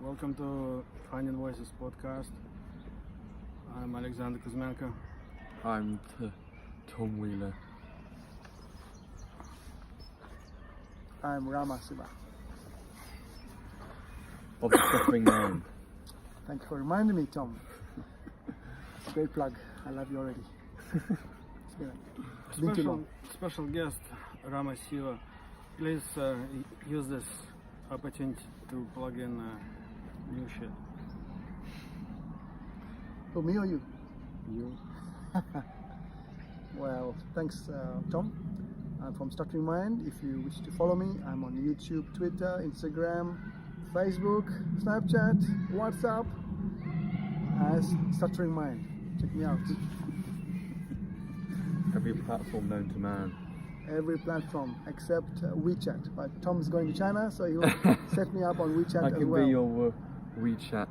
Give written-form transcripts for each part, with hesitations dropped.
Welcome to Finding Voices podcast. I'm Alexander Kuzmenko. I'm Tom Wheeler. I'm Rama, Siva. Of the StutteringMind. Thank you for reminding me, Tom. It's a great plug. I love you already. It's been too long. Special guest, Rama Siva. Please use this opportunity to plug in new shit. For me or you? You. Well, thanks, Tom. I'm from StutteringMind. If you wish to follow me, I'm on YouTube, Twitter, Instagram, Facebook, Snapchat, WhatsApp as StutteringMind. Check me out. Every platform known to man. Every platform except WeChat. But Tom's going to China, so he'll set me up on WeChat I as can well. be your WeChat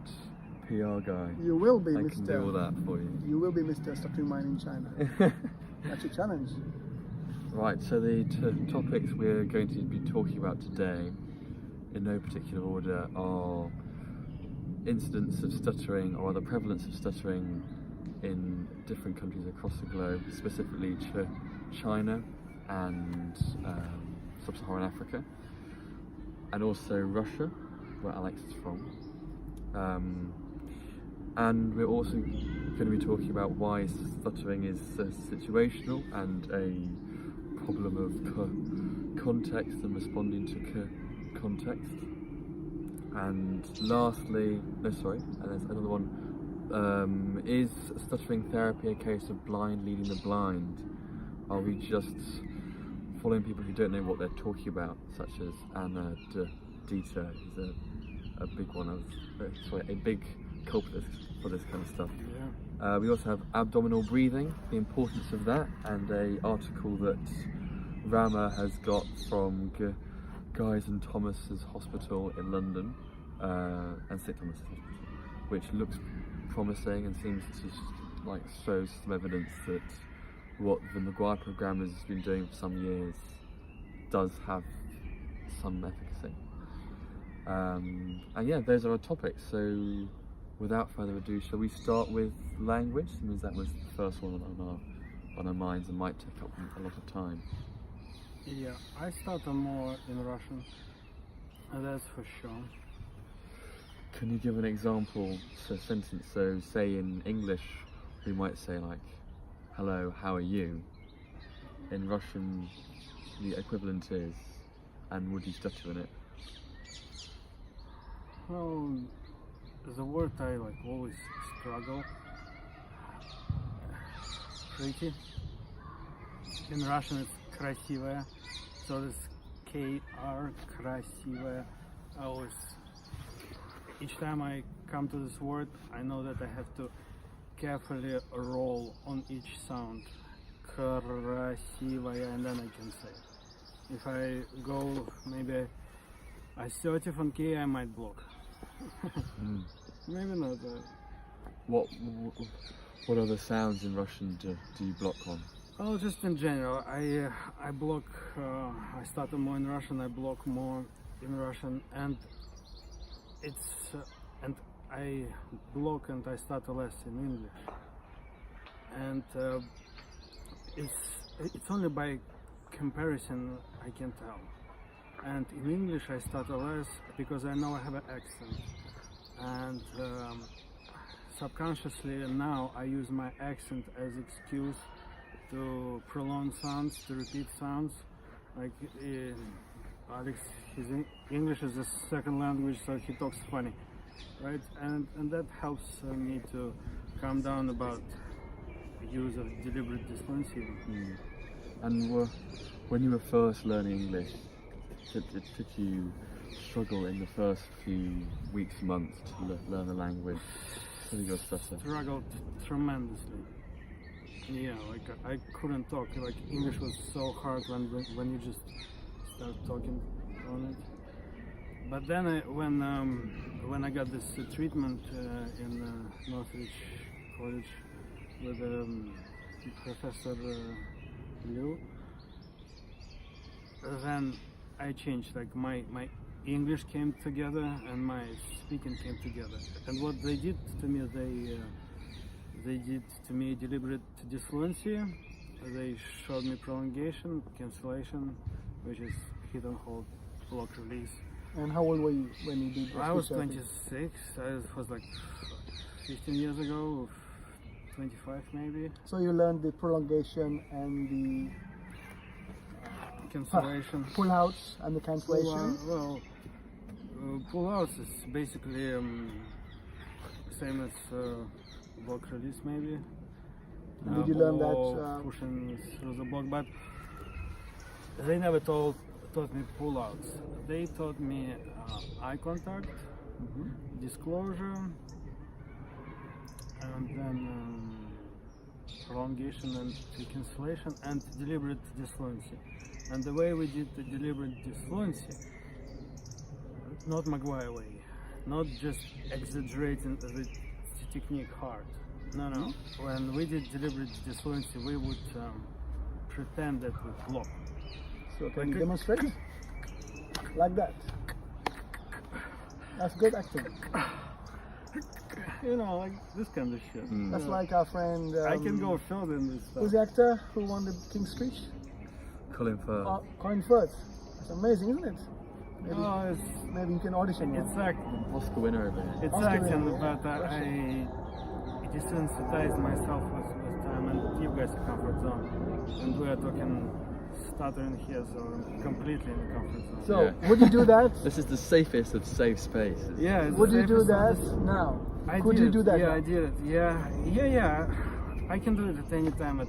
PR guy. You will be I Mr. can do all that for you. You will be Mr. StutteringMind in China. That's a challenge. Right, so the topics we're going to be talking about today, in no particular order, are incidents of stuttering or the prevalence of stuttering in different countries across the globe, specifically China and sub-Saharan Africa, and also Russia, where Alex is from. And we're also going to be talking about why stuttering is situational and a problem of context and responding to context. And lastly, and there's another one, is stuttering therapy a case of blind leading the blind? Are we just following people who don't know what they're talking about, such as Anna Dieter is a big one of, a big culprit for this kind of stuff. Yeah. We also have abdominal breathing, the importance of that, and an article that Rama has got from Guy's and Thomas's Hospital in London, and St Thomas's Hospital, which looks promising and seems to show some evidence that what the Maguire program has been doing for some years does have some efficacy. And yeah, those are our topics. So without further ado, shall we start with language? It means that was the first one on our minds and might take up a lot of time. Yeah, I stutter more in Russian, that's for sure. Can you give an example, so sentence? So say in English, we might say like, hello, how are you? In Russian, the equivalent is, and would you stutter in it? Well, the word I always struggle. Pretty. In Russian it's красивая, so it's K-R, красивая. Each time I come to this word, I know that I have to carefully roll on each sound. Красивая, and then I can say. If I go maybe assertive on K, I might block. Maybe not. What other sounds in Russian do you block on? Oh, just in general, I block. I stutter more in Russian. I block more in Russian, and I block and I stutter less in English. And it's only by comparison I can tell. And in English I stutter less because I know I have an accent. And subconsciously now I use my accent as excuse to prolong sounds, to repeat sounds. Like Alex, his English is a second language, so he talks funny, right? And that helps me to calm down about the use of deliberate disfluency. And when you were first learning English, did you struggle in the first few weeks, months to learn the language? Struggled tremendously. Yeah, I couldn't talk. English was so hard when you just start talking on it. But then when I got this treatment in Northridge College with Professor Liu, then I changed. My English came together and my speaking came together. And what they did to me, they did to me deliberate disfluency. They showed me prolongation, cancellation, which is hit and hold, block release. And how old were you when you did this? I was speech therapy? 26. I was like 15 years ago, 25 maybe. So you learned the prolongation and the Cancellation. pull-outs and the cancellation. Pull-outs is basically same as block release maybe. Did you learn or that, pushing through the block, but they never taught me pull-outs. They taught me eye contact, disclosure, and then prolongation and cancellation and deliberate disfluency. And the way we did the deliberate disfluency, not Maguire way, not just exaggerating the technique hard. No. When we did deliberate disfluency, we would pretend that we block. So can you demonstrate? Like that. That's good acting. You know, like this kind of shit. That's You know, like our friend. I can go further in this stuff. Who's the actor who won the King's Speech? Colin Firth. Colin Firth. That's amazing, isn't it? Maybe, Oh, maybe you can audition one. it's acting. Oscar winner over here. It's Oscar acting, winner, but I desensitized myself with time and you guys a comfort zone. And we are talking stuttering here, so I'm completely in the comfort zone. So, Yeah. would you do that? This is the safest of safe spaces. Yeah, it's Would you the do safest that of now? I Could did you it. do that Yeah, now? I did it. Yeah. I can do it at any time, at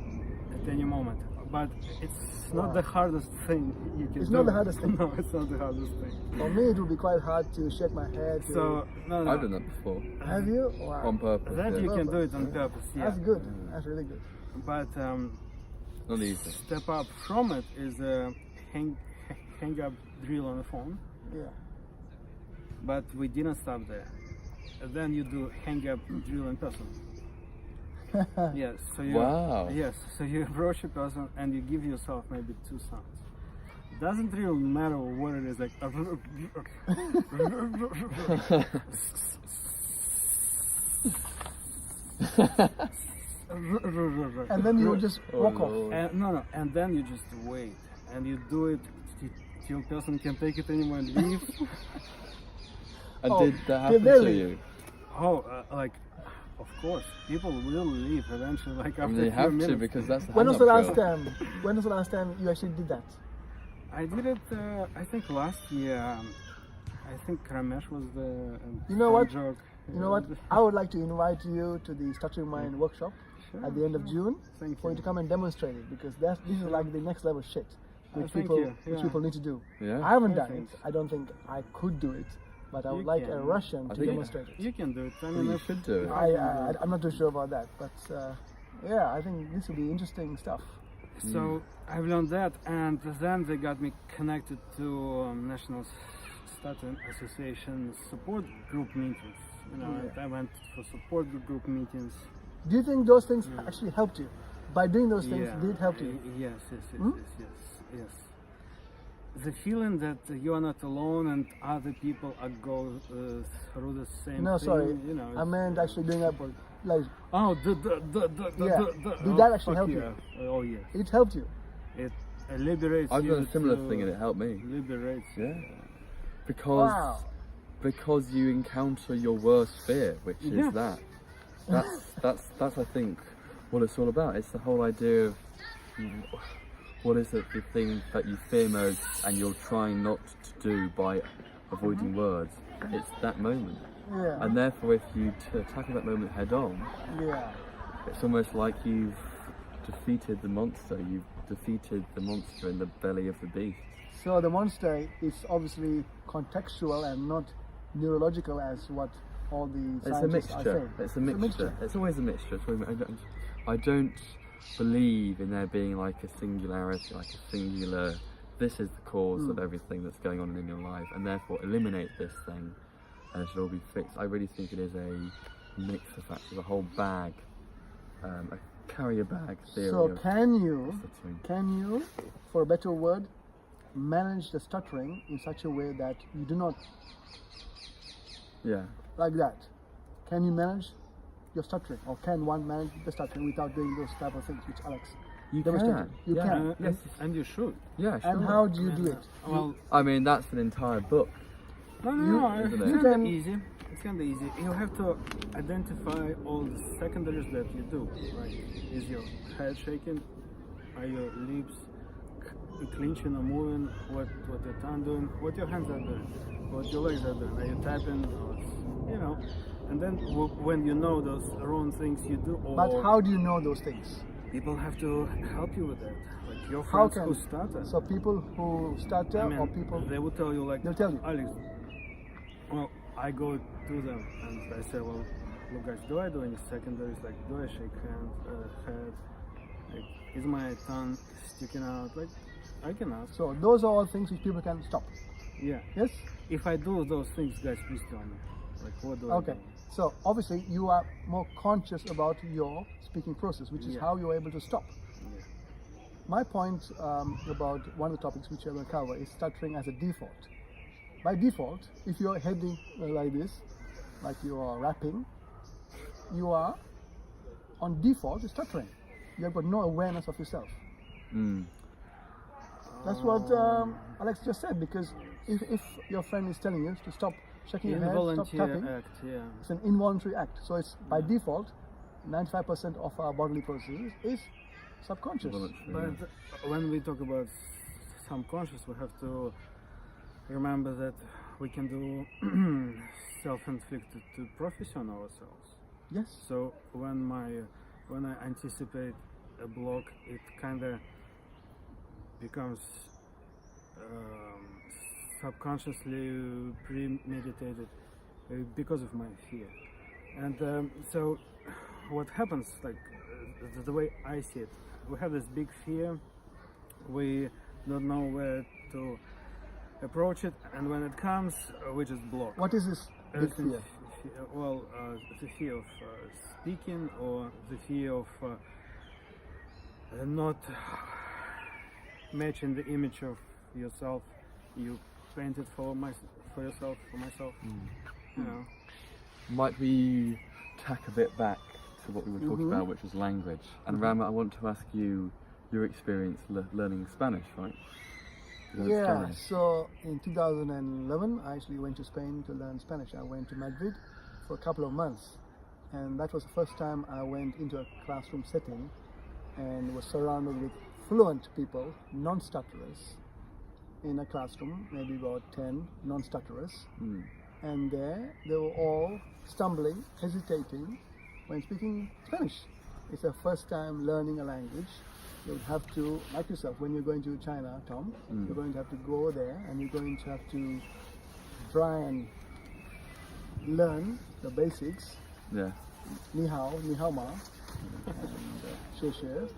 any moment. But it's not the hardest thing you can do. It's not the hardest thing? No, it's not the hardest thing. For me, it would be quite hard to shake my head. So, no. I've done that before. Have you? Wow. On purpose. That yeah. you can do it on purpose, yeah. That's good. That's really good. But Not easy. step up from it is a hang up drill on the phone. Yeah. But we didn't stop there. And then you do hang up drill in person. Yes. So you. Wow. Yes. So you approach a person and you give yourself maybe 2 sounds. Doesn't really matter what it is, like. And then you would just walk off. Lord. And, no, and then you just wait, and you do it till person can take it anymore and leave. And Oh, did that happen did they to leave? you? Oh, like, of course, people will leave eventually. Like after I mean, a they few have minutes. to because that's the When was the hang-up last drill. time? When was the last time you actually did that? I did it. I think last year. I think Ramesh was the. You know what? Joke. You know what? I would like to invite you to the Stuttering Mind workshop Sure. at the end of June Thank for you you. to come and demonstrate it, because this is like the next level shit which thank people you. which Yeah. people need to do. Yeah. I haven't Yeah, done it. thanks. I don't think I could do it, but I would You like a can. Russian I to think- demonstrate it. You can do it. I Well, mean, you if- should do it. I'm not too sure about that, but yeah, I think this will be interesting stuff. So I've learned that, and then they got me connected to National Stuttering Association support group meetings. You know, Yeah. I went for support group meetings. Do you think those things actually helped you? By doing those things, did it help you? Yes, Hmm? yes. The feeling that you are not alone and other people are go through the same No, thing. sorry. You know, I meant actually doing that, like oh, Yeah. Did oh, that actually fuck help you? yeah. Oh yes. it helped you. It liberates I've you. done a similar to- thing and it helped me. Liberates. Yeah. Because Wow. because you encounter your worst fear, which is Yeah. that. That's I think what it's all about. It's the whole idea of what is it, the thing that you fear most and you're trying not to do by avoiding words. It's that moment. Yeah. And therefore if you tackle that moment head on, Yeah. it's almost like you've defeated the monster. You've defeated the monster in the belly of the beast. So the monster is obviously contextual and not neurological, as what all the It's a scientists are mixture. saying. It's a mixture. It's always a mixture. I don't believe in there being like a singularity, like a singular. This is the cause of everything that's going on in your life, and therefore eliminate this thing, and it should all be fixed. I really think it is a mix of factors, a whole bag, a carrier bag theory. So of can you, stuttering. for a better word, manage the stuttering in such a way that you do not Yeah. like that. Can you manage your stuttering, or can one manage the stuttering without doing those type of things which Alex You demonstrated? can. You Yeah. can. Yes. And you should. Yeah, sure. And how do you do it? Well, I mean, that's an entire book. no, Isn't it's it? kind of can- easy. It's kind of easy. You have to identify all the secondaries that you do. Like, is your head shaking? Are your lips clenching or moving? What your tongue doing? What your hands are doing? What your legs are doing? Are you tapping? Or, you know. And then when you know those wrong things you do, or But how do you know those things? people have to help you with that. Like your How friends can who stutter. so people who stutter, I mean, or people they will tell you like, they'll tell you. Alex, well, I go to them and I say, well, look guys, do I do any secondaries? Like, do I shake hands, head? Like, is my tongue sticking out? Like, I can ask. So those are all things which people can stop. Yeah. Yes? If I do those things, guys, please tell me. Like, what do I Okay. do? So obviously you are more conscious about your speaking process, which is Yeah. how you're able to stop. Yeah. My point about one of the topics which I will cover is stuttering as a default. By default, if you're heading like this, like you are rapping, you are on default stuttering. You have got no awareness of yourself. Mm. That's what Alex just said, because if your friend is telling you to stop shaking your head, stop Involuntary tapping, act, yeah. it's an involuntary act. So it's by default, 95% of our bodily processes is subconscious. Voluntary, But when we talk about subconscious, we have to remember that we can do self-inflicted trophies on ourselves. Yes. So when I anticipate a block, it kind of becomes subconsciously premeditated because of my fear. And so what happens, like the way I see it, we have this big fear, we don't know where to approach it, and when it comes, we just block. What is this big Everything- fear? Well, the fear of speaking, or the fear of not matching the image of yourself you painted for yourself, for myself. You know. Might we tack a bit back to what we were talking Mhm. about, which was language? And Rama, I want to ask you your experience learning Spanish, right? You learned Yeah, Spanish. so in 2011, I actually went to Spain to learn Spanish. I went to Madrid for a couple of months, and that was the first time I went into a classroom setting and was surrounded with fluent people, non-stutterers, in a classroom, maybe about 10 non-stutterers. Mm. And there they were all stumbling, hesitating when speaking Spanish. It's their first time learning a language. You would have to, like yourself, when you're going to China, Tom, you're going to have to go there and you're going to have to try and learn the basics. Yeah. Ni hao ma, and xie xie,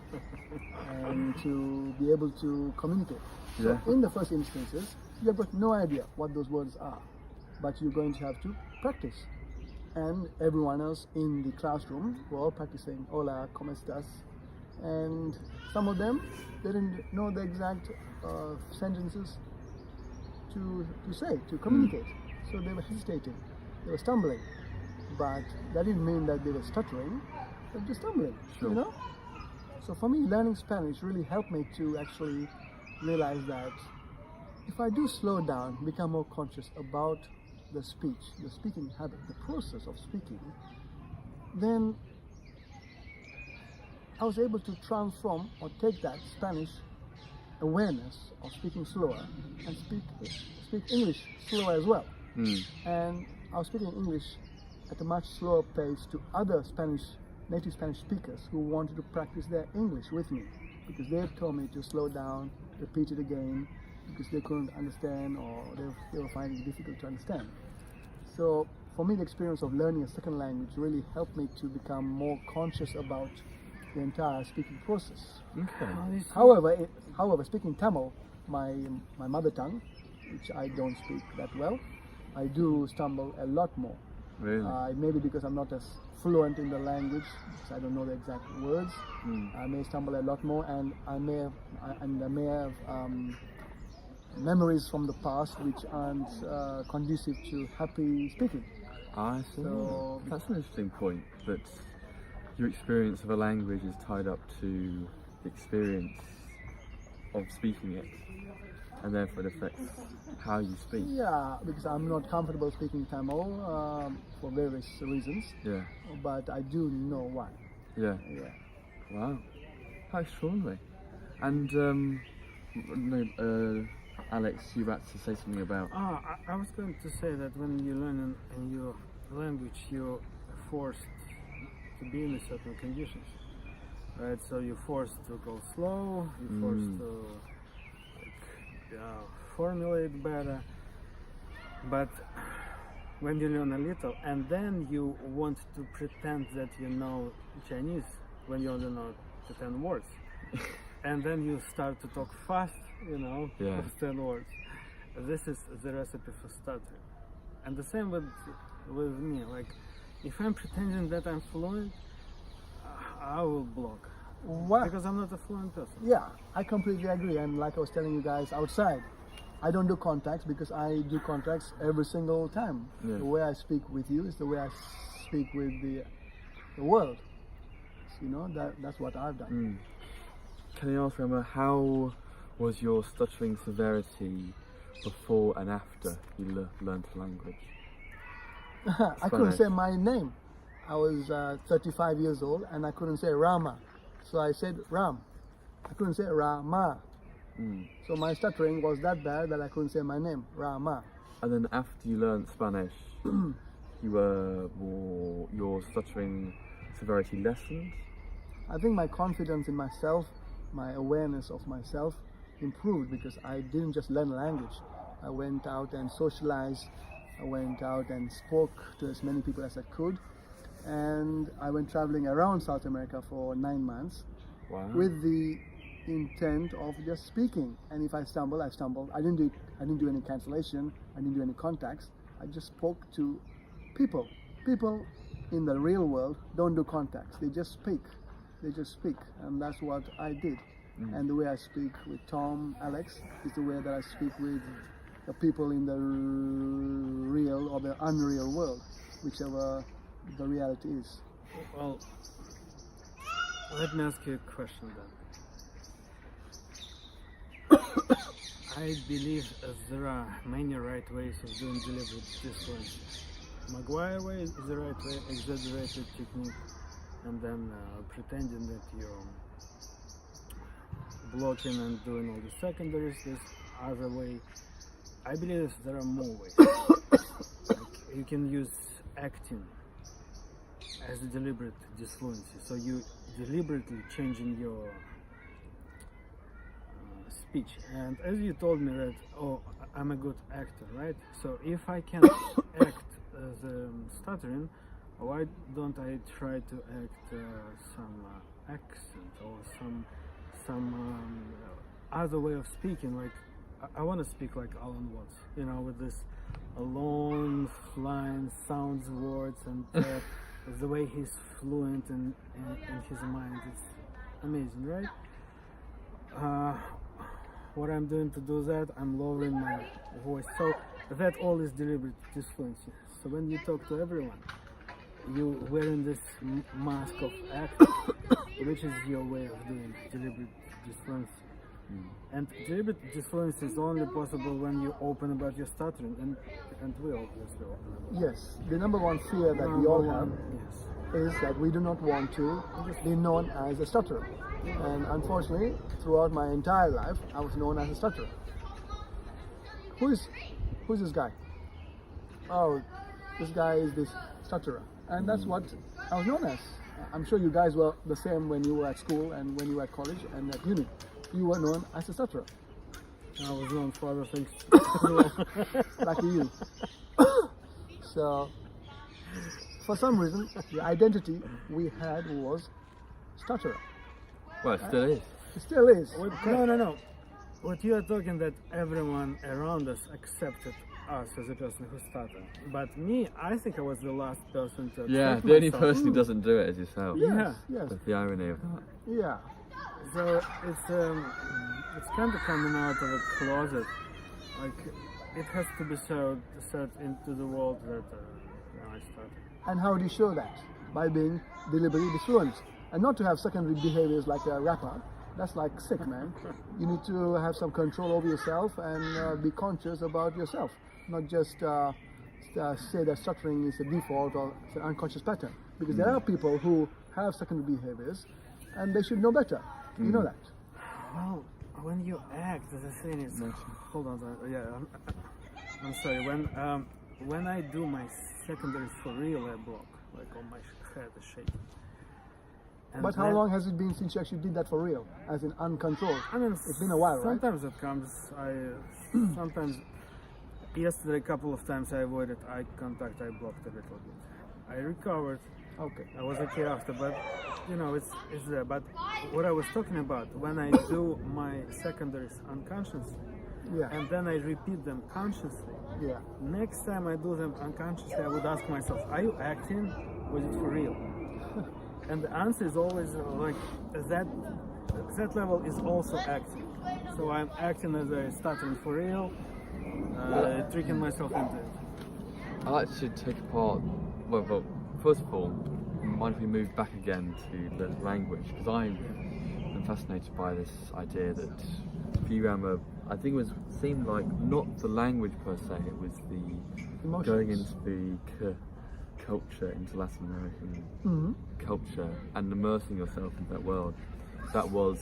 and to be able to communicate. So Yeah. in the first instances, you have got no idea what those words are, but you're going to have to practice. And everyone else in the classroom were all practicing "Hola, ¿cómo estás?" And some of them didn't know the exact sentences to say, to communicate. So they were hesitating, they were stumbling. But that didn't mean that they were stuttering, they were just stumbling, Sure. you know? So for me, learning Spanish really helped me to actually realize that if I do slow down, become more conscious about the speech, the speaking habit, the process of speaking, then I was able to transform or take that Spanish awareness of speaking slower and speak English slower as well. Mm. And I was speaking English at a much slower pace to other native Spanish speakers who wanted to practice their English with me, because they had told me to slow down, repeat it again, because they couldn't understand, or they were finding it difficult to understand. So for me, the experience of learning a second language really helped me to become more conscious about the entire speaking process. Okay. However, speaking Tamil, my mother tongue, which I don't speak that well, I do stumble a lot more. Really? Maybe because I'm not as fluent in the language, so I don't know the exact words. I may stumble a lot more, and I may have memories from the past which aren't conducive to happy speaking. I see. So- That's an interesting point, that your experience of a language is tied up to the experience of speaking it, and therefore it affects how you speak. Yeah, because I'm not comfortable speaking Tamil for various reasons, Yeah. but I do know why. Yeah. Yeah. Wow. How extraordinary. And Alex, you were about to say something about. I was going to say that when you learn in your language, you're forced to be in certain conditions, right? So you're forced to go slow, you're forced to formulate better. But when you learn a little, and then you want to pretend that you know Chinese when you only know the 10 words, and then you start to talk fast, Yeah. with 10 words. This is the recipe for stuttering. And the same with me. Like, if I'm pretending that I'm fluent, I will block Why? because I'm not a fluent person. Yeah, I completely agree. And like I was telling you guys outside, I don't do contacts because I do contacts every single time. Yeah. The way I speak with you is the way I speak with the world. That's what I've done. Can I ask, Rama, how was your stuttering severity before and after you learned the language? I couldn't Spanish. say my name. I was 35 years old and I couldn't say Rama. So I said Ram. I couldn't say Rama. So my stuttering was that bad that I couldn't say my name, Rama. And then after you learned Spanish, your stuttering severity lessened? I think my confidence in myself, my awareness of myself improved because I didn't just learn a language. I went out and socialized. I went out and spoke to as many people as I could. And I went traveling around South America for 9 months Wow. with the intent of just speaking. And if I stumble, I stumbled. I didn't do any cancellation. I didn't do any contacts. I just spoke to people. People in the real world don't do contacts. They just speak. And that's what I did. And the way I speak with Tom, Alex, is the way that I speak with the people in the real or the unreal world, whichever the reality is. Well, let me ask you a question then. I believe there are many right ways of doing deliberate disfluency. Maguire way is the right way, exaggerated technique, and then pretending that you're blocking and doing all the secondaries this other way. I believe there are more ways. Like, you can use acting as a deliberate disfluency. So you deliberately changing your speech. And as you told me that, I'm a good actor, right? So if I can act as stuttering, why don't I try to act some accent or some other way of speaking? Like I want to speak like Alan Watts, with this long flying sounds words and the way he's fluent in his mind. It's amazing, right? What I'm doing to do that, I'm lowering my voice. So that all is deliberate disfluency. So when you talk to everyone, you wearing this mask of acting, which is your way of doing deliberate disfluency. And deliberate disfluency is only possible when you open about your stuttering, and we obviously open about. Yes, the number one fear that we all have Yes. is that we do not want to be known as a stutterer. And unfortunately, throughout my entire life, I was known as a stutterer. Who's this guy? Oh, this guy is this stutterer. And that's what I was known as. I'm sure you guys were the same when you were at school and when you were at college and at uni. You were known as a stutterer. I was known for other things. Lucky you. So, for some reason, the identity we had was stutterer. Well, it still is. It still is. No. What you are talking that everyone around us accepted us as a person who stuttered. But me, I think I was the last person to accept Yeah, the only myself. person who doesn't do it is yourself. Yeah. Yes. That's the irony of that. Yeah. So it's kind of coming out of a closet like it has to be set into the world that I started. And how do you show that? By being deliberately disfluent. And not to have secondary behaviors like a rapper. That's like sick, man. You need to have some control over yourself and be conscious about yourself. Not just say that stuttering is a default or it's an unconscious pattern. Because there are people who have secondary behaviors and they should know better. You know that. Well, when you act, the thing is, hold on, yeah, I'm sorry. When I do my secondaries for real, I block, like on my head, the shape. And But how long has it been since you actually did that for real, as in uncontrolled? I mean, it's been a while, right? Sometimes it comes. Sometimes yesterday, a couple of times I avoided eye contact. I blocked a little bit. I recovered. Okay. I was okay after, but you know, it's there. But what I was talking about, when I do my secondaries unconsciously, Yeah. and then I repeat them consciously, Yeah. next time I do them unconsciously, I would ask myself, are you acting? Was it for real? And the answer is always like that level is also acting. So I'm acting as I stuttering for real, tricking myself into it. I'd like to take apart, well, first of all, mind if we move back again to the language, because I'm fascinated by this idea that for you, Rama, I think seemed like not the language per se, it was the Emotions. going into the culture, into Latin American culture, and immersing yourself in that world. That was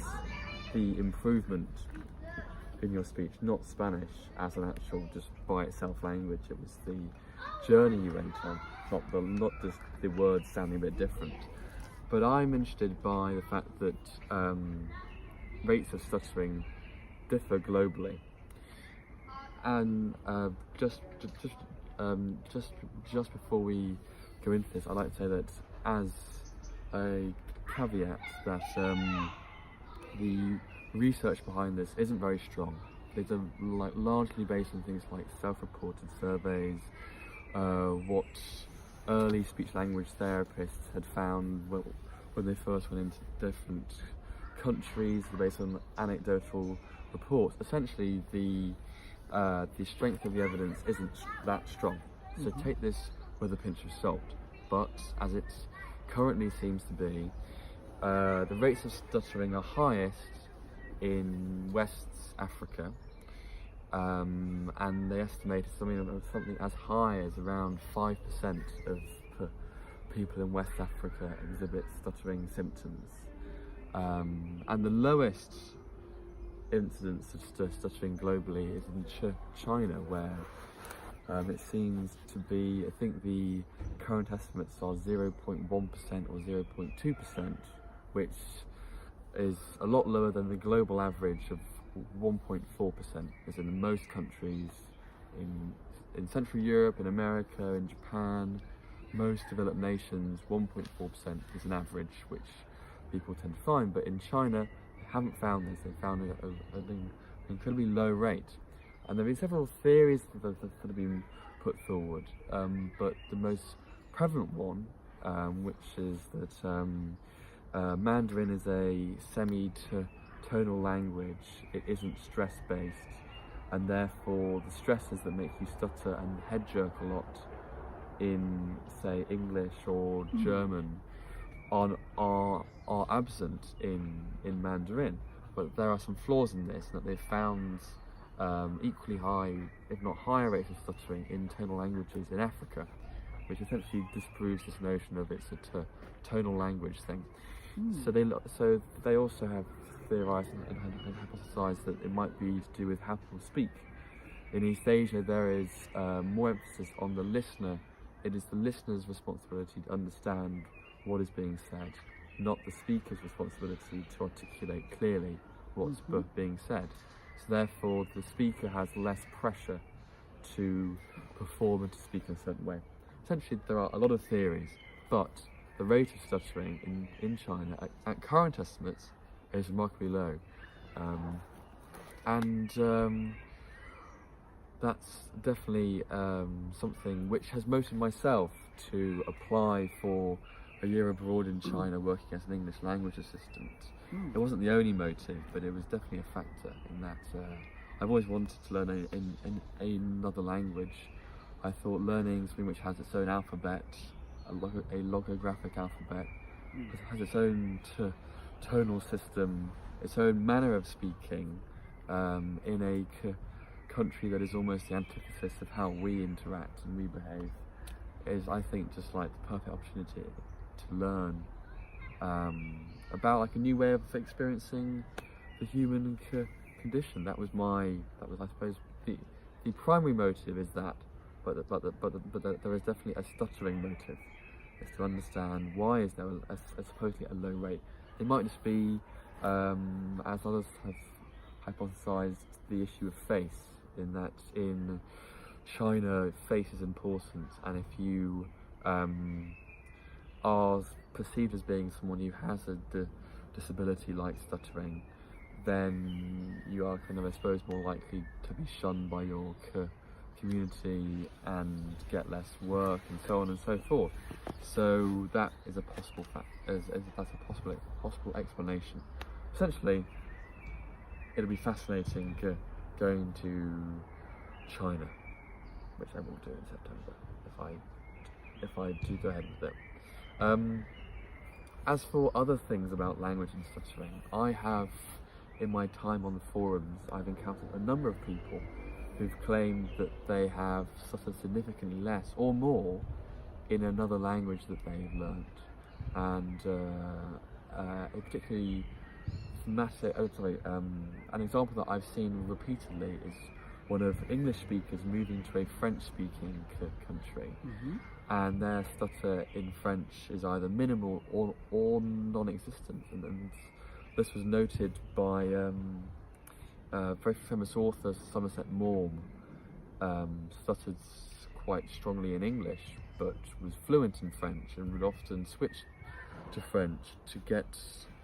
the improvement in your speech, not Spanish as an actual just by itself language. It was the journey you went on, not just the words sounding a bit different. But I'm interested by the fact that rates of stuttering differ globally, and just before we go into this, I'd like to say that as a caveat that the research behind this isn't very strong. It's largely based on things like self-reported surveys, what early speech language therapists had found when they first went into different countries, based on anecdotal reports. Essentially, the strength of the evidence isn't that strong. So take this with a pinch of salt. But as it currently seems to be, the rates of stuttering are highest in West Africa, and they estimated something as high as around 5% of people in West Africa exhibit stuttering symptoms, and the lowest incidence of stuttering globally is in China, where it seems to be, I think the current estimates are 0.1% or 0.2%, which is a lot lower than the global average of 1.4%, as in most countries in Central Europe, in America, in Japan, most developed nations, 1.4% is an average which people tend to find. But in China, they haven't found this. They found an incredibly low rate. And there have been several theories that have been put forward, but the most prevalent one, which is that Mandarin is a semi-tonal language. It isn't stress-based, and therefore the stresses that make you stutter and head jerk a lot in, say, English or German are absent in Mandarin. But there are some flaws in this, that they've found equally high, if not higher, rates of stuttering in tonal languages in Africa, which essentially disproves this notion of it's a tonal language thing. So they also have theorised and hypothesised that it might be to do with how people speak. In East Asia, there is more emphasis on the listener. It is the listener's responsibility to understand what is being said, not the speaker's responsibility to articulate clearly what's being said. So therefore, the speaker has less pressure to perform and to speak in a certain way. Essentially, there are a lot of theories, but the rate of stuttering in China, at current estimates, is remarkably low. That's definitely something which has motivated myself to apply for a year abroad in China working as an English language assistant. It wasn't the only motive, but it was definitely a factor in that I've always wanted to learn another language. I thought learning something which has its own alphabet, a logographic alphabet, has its own tonal system, its own manner of speaking, in a country that is almost the antithesis of how we interact and we behave, is, I think, just like the perfect opportunity to learn about like a new way of experiencing the human condition. That was I suppose the primary motive is that, but there is definitely a stuttering motive, is to understand why is there a supposedly a low rate. It might just be, as others have hypothesized, the issue of face, in that in China face is important, and if you are perceived as being someone who has a disability like stuttering, then you are kind of, I suppose, more likely to be shunned by your community and get less work and so on and so forth. So that is a possible that's a possible explanation. Essentially, it'll be fascinating going to China, which I will do in September if I do go ahead with it. As for other things about language and stuttering, I have, in my time on the forums, I've encountered a number of people who've claimed that they have stuttered significantly less or more in another language that they've learned, and a particularly an example that I've seen repeatedly is one of English speakers moving to a French-speaking country, and their stutter in French is either minimal or non-existent, and this was noted by a very famous author, Somerset Maugham. Stuttered quite strongly in English, but was fluent in French, and would often switch to French to get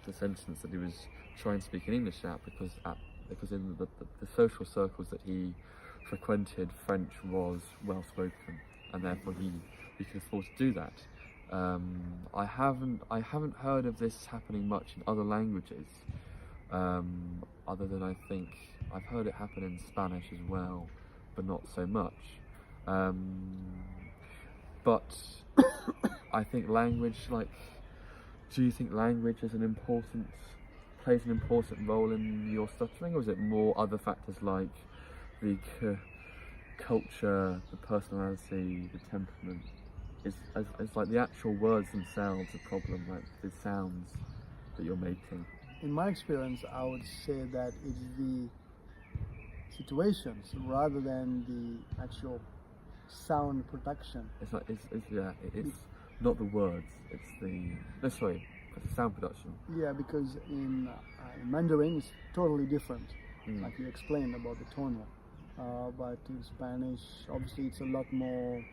the sentence that he was trying to speak in English out, because in the social circles that he frequented, French was well spoken, and therefore he could afford to do that. I haven't heard of this happening much in other languages, other than I think I've heard it happen in Spanish as well, but not so much. But I think language, do you think language plays an important role in your stuttering, or is it more other factors like the culture, the personality, the temperament? Is like the actual words themselves a problem, like the sounds that you're making? In my experience, I would say that it's the situations rather than the actual sound production. It's not the words, it's the sound production. Yeah, because in Mandarin it's totally different, like you explained about the tonal. But in Spanish, obviously, it's a lot more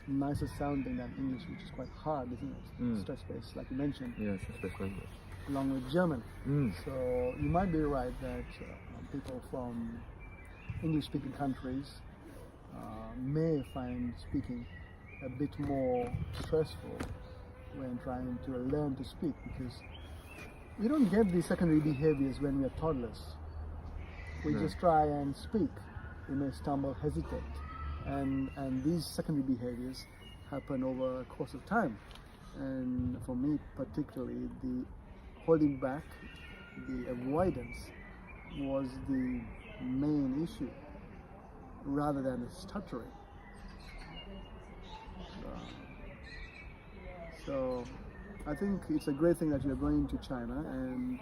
nicer sounding than English, which is quite hard, isn't it? Stress-based, like you mentioned. Yeah, stress-based language. Along with German. So you might be right that people from English-speaking countries may find speaking a bit more stressful when trying to learn to speak, because we don't get these secondary behaviors when we are toddlers. We just try and speak. We may stumble, hesitate, and these secondary behaviors happen over a course of time. And for me particularly, the holding back, the avoidance was the main issue rather than the stuttering. So I think it's a great thing that you're going to China and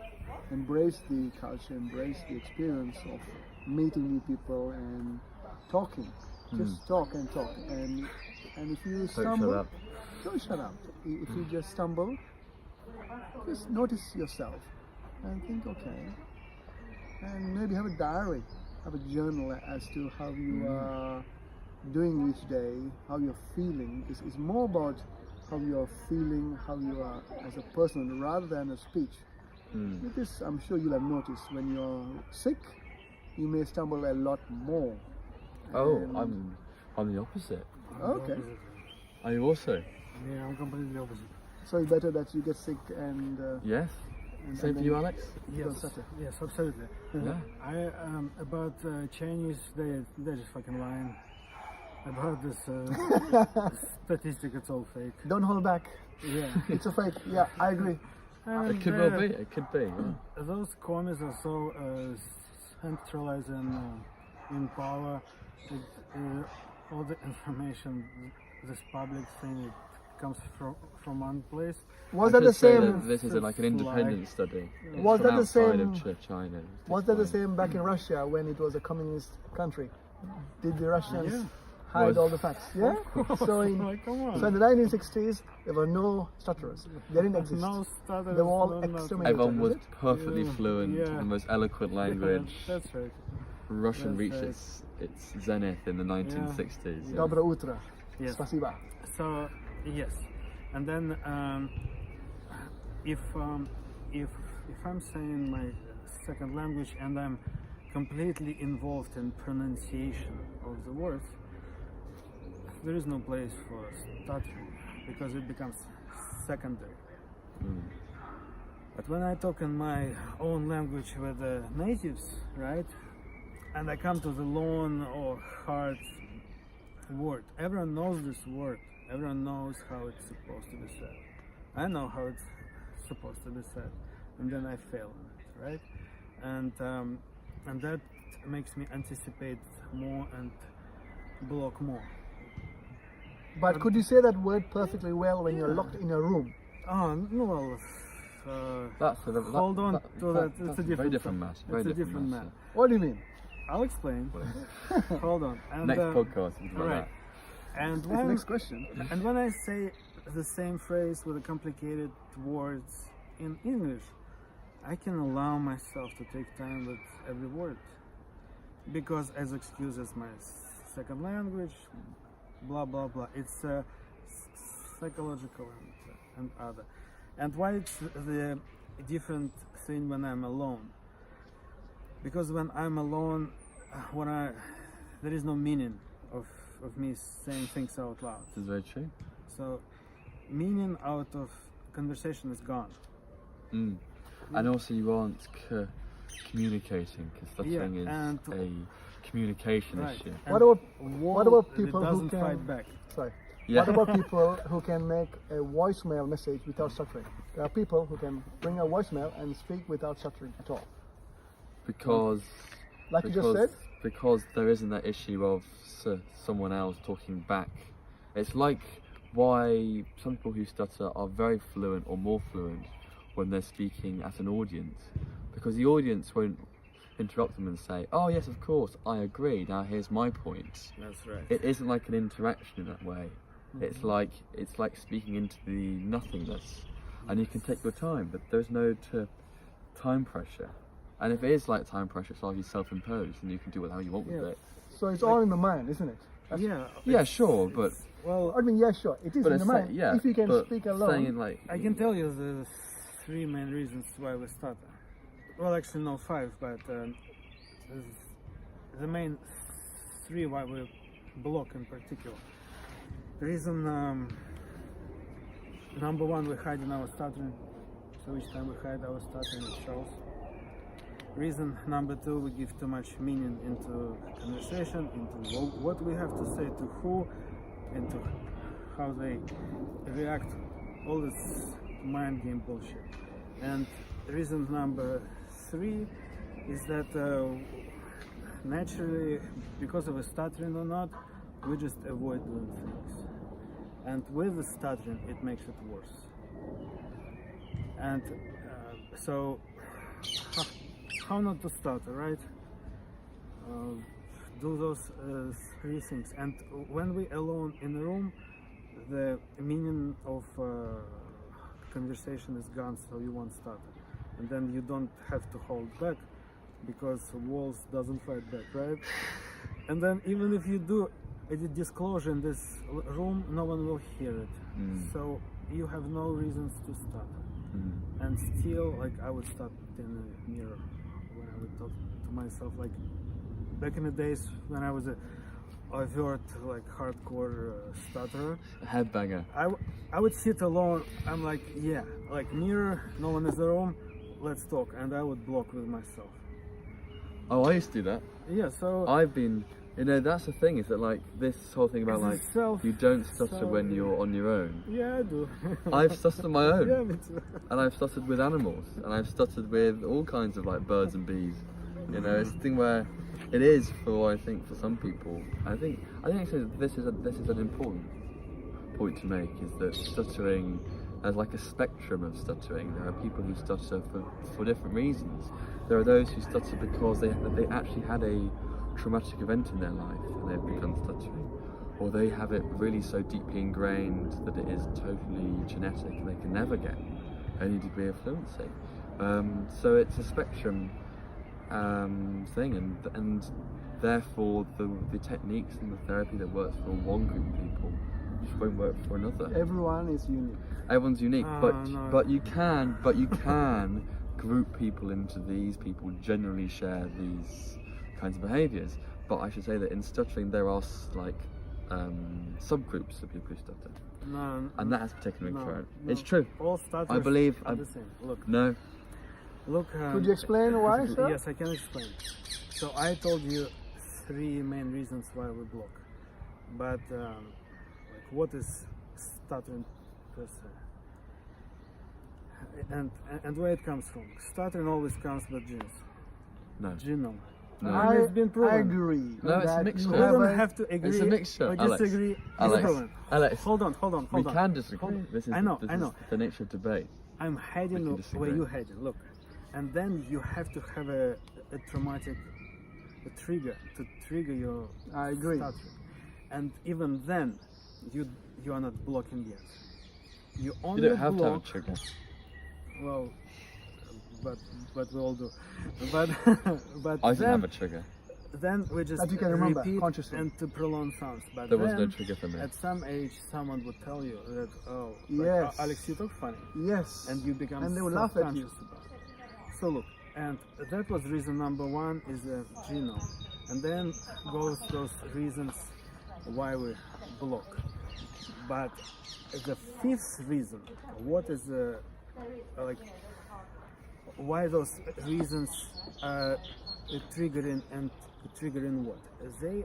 embrace the culture, embrace the experience of meeting new people and talking. Just talk and talk. And if you stumble, don't shut up. If you just stumble, just notice yourself and think, okay. And maybe have a diary, have a journal as to how you are doing each day, how you're feeling. It's more about how you're feeling, how you are as a person, rather than a speech. Because I'm sure you'll have noticed when you're sick, you may stumble a lot more. I'm the opposite. Okay. Are you also? Yeah, I'm completely opposite. So it's better that you get sick and Yes. Same for you, Alex? Yes, stutter. yes, absolutely. Yeah. About Chinese, they're just fucking lying. About this statistic, it's all fake. Don't hold back. Yeah. It's a fake. Yeah, I agree. And, It could well be. It could be. Yeah. Those commies are so centralized in power. All the information, this public thing, it comes from one place. Was I that the should say same? that this is like an independent study. Was from that the outside same? of China? Was that the same back in Russia when it was a communist country? Did the Russians Yeah. hide Was- all the facts? Yeah. So in Like, come on. so in the 1960s, there were no stutterers. They didn't exist. No stutters, They were all no nothing. exterminated. Everyone was Is it? perfectly Yeah. fluent, Yeah. the most eloquent language. That's right. Russian That's reached right. its zenith in the 1960s. yeah. Dobro utro. Yes. Spasiba. So yes, and then if I'm saying my second language and I'm completely involved in pronunciation of the words, there is no place for stuttering because it becomes secondary. But when I talk in my own language with the natives, right, and I come to the long or hard word, everyone knows this word, everyone knows how it's supposed to be said. I know how it's supposed to be said, and then I fail in it, right? And that makes me anticipate more and block more. But could you say that word perfectly well when you're locked in a room? Oh no, well, hold on to that. It's That's a very different different matter. Very It's a different matter. matter. What do you mean? I'll explain. Hold on. And, Next podcast, we'll talk about right. And That's the when next question. and when I say the same phrase with the complicated words in English, I can allow myself to take time with every word, because as excuse as my second language, blah blah blah. It's psychological and other. And why it's the different thing when I'm alone? Because when I'm alone, there is no meaning of me saying things out loud. This is very true. So meaning out of conversation is gone. And also you aren't communicating, because stuttering Yeah, is and- a communication Right. issue. And What about wall about that people who doesn't can fight back? Sorry. Yeah. What about people who can make a voicemail message without stuttering? There are people who can bring a voicemail and speak without stuttering at all. Because Like you just said, because there isn't that issue of someone else talking back. It's like why some people who stutter are very fluent or more fluent when they're speaking at an audience, because the audience won't interrupt them and say, "Oh yes, of course, I agree. Now here's my point." That's right. It isn't like an interaction in that way. It's like speaking into the nothingness, and you can take your time, but there's no time pressure. And if it is like time pressure, it's largely self-imposed, and you can do whatever you want with Yeah. it. so it's all in the mind, isn't it? Yeah. Yeah, sure, but Well, I mean, yeah, sure, it is but in the it's mind. yeah. If you can but speak saying alone, like I can tell you the 3 main reasons why we stutter. Well, actually, no, 5, but the main 3 why we block in particular. Reason number 1, we hide in our stuttering. So each time we hide our stuttering, it shows. Reason number 2, we give too much meaning into conversation, into what we have to say to who, into how they react. All this mind game bullshit. And reason number 3 is that naturally, because of a stuttering or not, we just avoid doing things. And with the stuttering, it makes it worse. And so, how not to stutter, right? Do those 3 things. And when we alone in the room, the meaning of conversation is gone, so you won't stutter. And then you don't have to hold back, because walls doesn't fight back, right? And then even if you do a disclosure in this room, no one will hear it. So you have no reasons to stutter. And still, like, I would stutter in the mirror when I would talk to myself, like back in the days when I was a overt, like, hardcore stutterer. a headbanger. I would sit alone. I'm like, yeah, like mirror, no one is in the room. let's talk, and I would block with myself. Oh, I used to do that. Yeah, so I've been, that's the thing, is that like this whole thing about like you don't stutter when you're on your own. yeah, I do. I've stuttered on my own. Yeah, me too. And I've stuttered with animals, and I've stuttered with all kinds of like birds and bees. It's a thing where it is for for some people. I think actually this is an important point to make, is that stuttering, there's like a spectrum of stuttering. There are people who stutter for different reasons. There are those who stutter because they actually had a traumatic event in their life and they've begun stuttering, or they have it really so deeply ingrained that it is totally genetic and they can never get any degree of fluency. So it's a spectrum thing, and therefore the techniques and the therapy that works for one group of people just won't work for another. Everyone is unique. Everyone's unique, No. but you can group people into these. People generally share these kinds of behaviours, but I should say that in stuttering there are like subgroups of people who stutter, and that has to be taken into account. It's true. All stutterers I believe. are the same. Look. No. Look. Could you explain why, sir? Yes, I can explain. So I told you 3 main reasons why we block, but like what is stuttering per se, and where it comes from? Stuttering always comes with genes. No. Genome. No. It's been proven. I agree. No, it's a that mixture. you We don't a- have to agree. It's a mixture. Or Alex. disagree. It's Alex. proven. Alex. Hold on. We on. can disagree. Hold on. This is I know. the nature of debate. I'm We hiding can where disagree. you're hiding. Look, and then you have to have a traumatic trigger to trigger your I agree. stuttering. And even then, you are not blocking yet. You only You don't have to have a block. trigger. Well, but we all do. But but I didn't then, have a trigger. then we just That you can remember repeat consciously. and to prolong sounds. But There was no then, trigger for me. at some age, someone would tell you that, oh, Yes. Alex, you talk funny, Yes. and you become And they will laugh at you. self-conscious about it. So look, and that was reason number 1 is the genome, and then goes those reasons why we block. But the 5th reason, what is like why those reasons are triggering and triggering what? They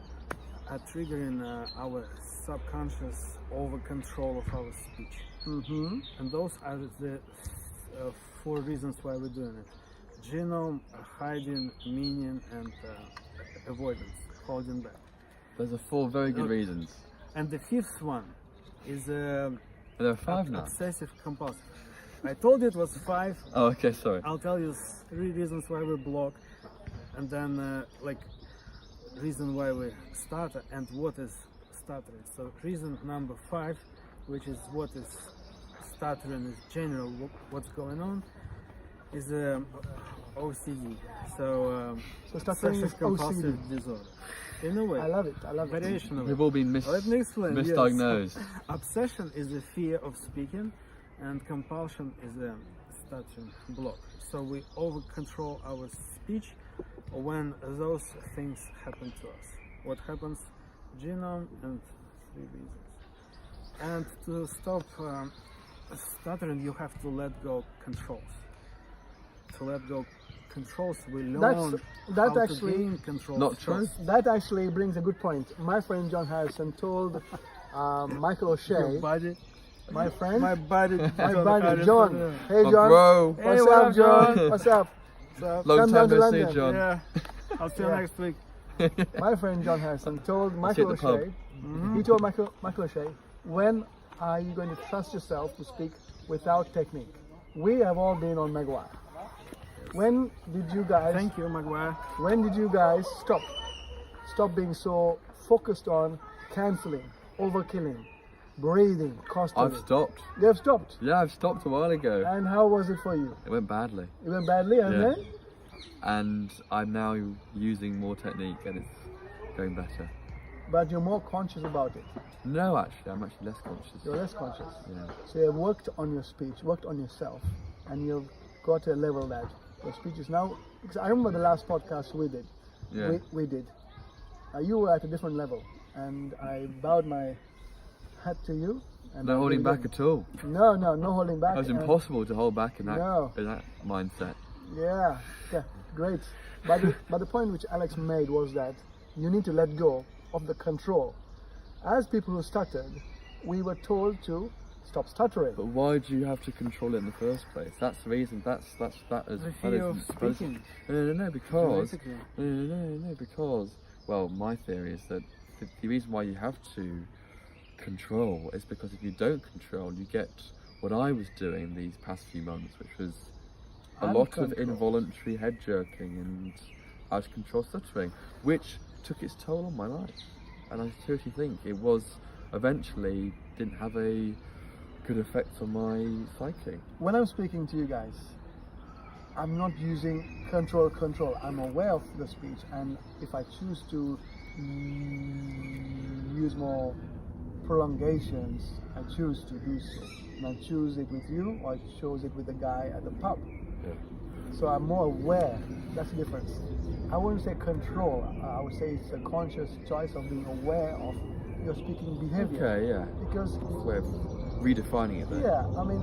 are triggering our subconscious over control of our speech, and those are the 4 reasons why we're doing it: genome, hiding, meaning, and avoidance, holding back. Those are 4 very good Look. reasons. And the 5th one is And there are 5 now. obsessive compulsive. I told you it was 5. Oh, okay, sorry. I'll tell you 3 reasons why we block, and then like reason why we stutter and what is stuttering. So reason number 5, which is what is stuttering is general, what's going on, is OCD. So So stuttering is obsessive compulsive OCD. disorder. In a way, I love it. variation of it. We've all been Let me explain. yes. misdiagnosed. Obsession is the fear of speaking, and compulsion is a stuttering block. So we over control our speech when those things happen to us. What happens? Genome and 3 reasons. And to stop stuttering, you have to let go controls. To let go controls, we learn that how actually- to gain control. Not true. That actually brings a good point. My friend John Harrison told Michael O'Shea, Your body, my friend, my body, my buddy John. Hey My John, bro. Hey, what's what up, up, John? John? What's up? So, Long Come time down to no see, London. John. yeah, I'll see you Yeah. next week. My friend John Harrison told see Michael you at the pub. O'Shea. He told Michael O'Shea, when are you going to trust yourself to speak without technique? We have all been on Maguire. When did you guys? Thank you, Maguire. When did you guys stop being so focused on cancelling, overkilling, breathing, costing? I've stopped. You have stopped. Yeah, I've stopped a while ago. And how was it for you? It went badly. It went badly, and Yeah. then? And I'm now using more technique and it's going better. But you're more conscious about it. No, actually, I'm actually less conscious. You're less conscious. Yeah. So you have worked on your speech, worked on yourself, and you've got to a level that your speech is now. Because I remember the last podcast we did. Yeah. We did. You were at a different level, and I bowed my hat to you And No I'm holding gonna back get- at all. No holding back. It was and- impossible to hold back in that No. mindset. Yeah, great. But the point which Alex made was that you need to let go of the control. As people who stuttered, we were told to stop stuttering. But why do you have to control it in the first place? That's the reason. That is. The that fear is- of that is- speaking. No, because. Basically. No, because. Well, my theory is that the reason why you have to control is because if you don't control, you get what I was doing these past few months, which was a lot of Uncontrolled. involuntary head jerking and out of control stuttering, which took its toll on my life. And I seriously think it was eventually didn't have a good effect on my psyche. When I'm speaking to you guys, I'm not using control. I'm aware of the speech, and if I choose to use more prolongations, I choose to do so. And I choose it with you, or I chose it with the guy at the pub. Yeah. So I'm more aware. That's the difference. I wouldn't say control. I would say it's a conscious choice of being aware of your speaking behavior. Okay, yeah. Because Way of redefining it there. yeah, I mean,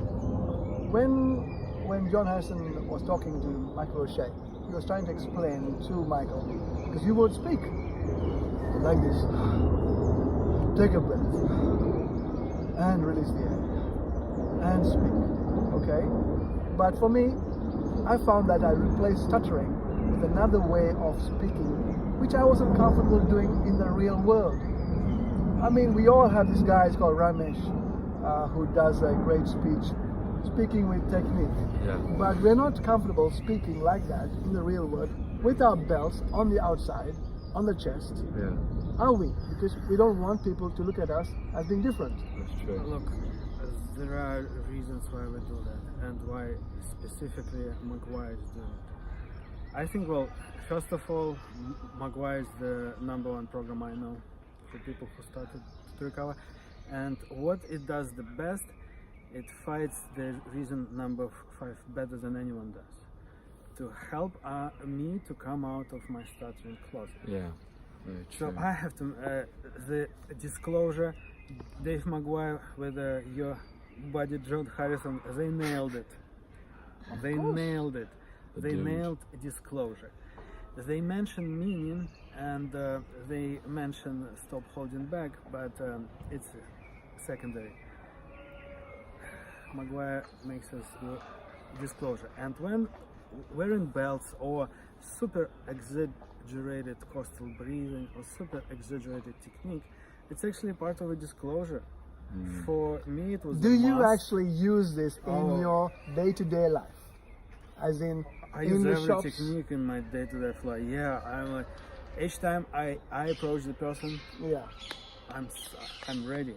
when John Harrison was talking to Michael O'Shea, he was trying to explain to Michael, because you won't speak like this. Take a breath and release the air and speak. Okay, but for me, I found that I replaced stuttering with another way of speaking, which I wasn't comfortable doing in the real world. I mean, we all have this guy, it's called Ramesh, who does a great speech, speaking with technique. Yeah. But we're not comfortable speaking like that in the real world with our belts on the outside, on the chest, Yeah, are we? Because we don't want people to look at us as being different. that's true. Look, there are reasons why we do that, and why specifically Maguire is doing it. I think, well, first of all, Maguire is the #1 program I know for people who started to recover, and what it does the best, it fights the reason number 5 better than anyone does, to help me to come out of my stuttering closet. Yeah, very So true. I have to, the disclosure, Dave Maguire with your buddy John Harrison, they nailed it. They course. nailed it. They did. nailed disclosure. They mention meaning and they mention stop holding back, but it's secondary. Maguire makes us do disclosure. And when wearing belts or super exaggerated coastal breathing or super exaggerated technique, it's actually part of a disclosure. For me, it was Do a you must. actually use this in Oh. your day-to-day life? As in I in use the every shops? technique in my day-to-day flow. Yeah, I'm like, each time I approach the person, Yeah. I'm ready.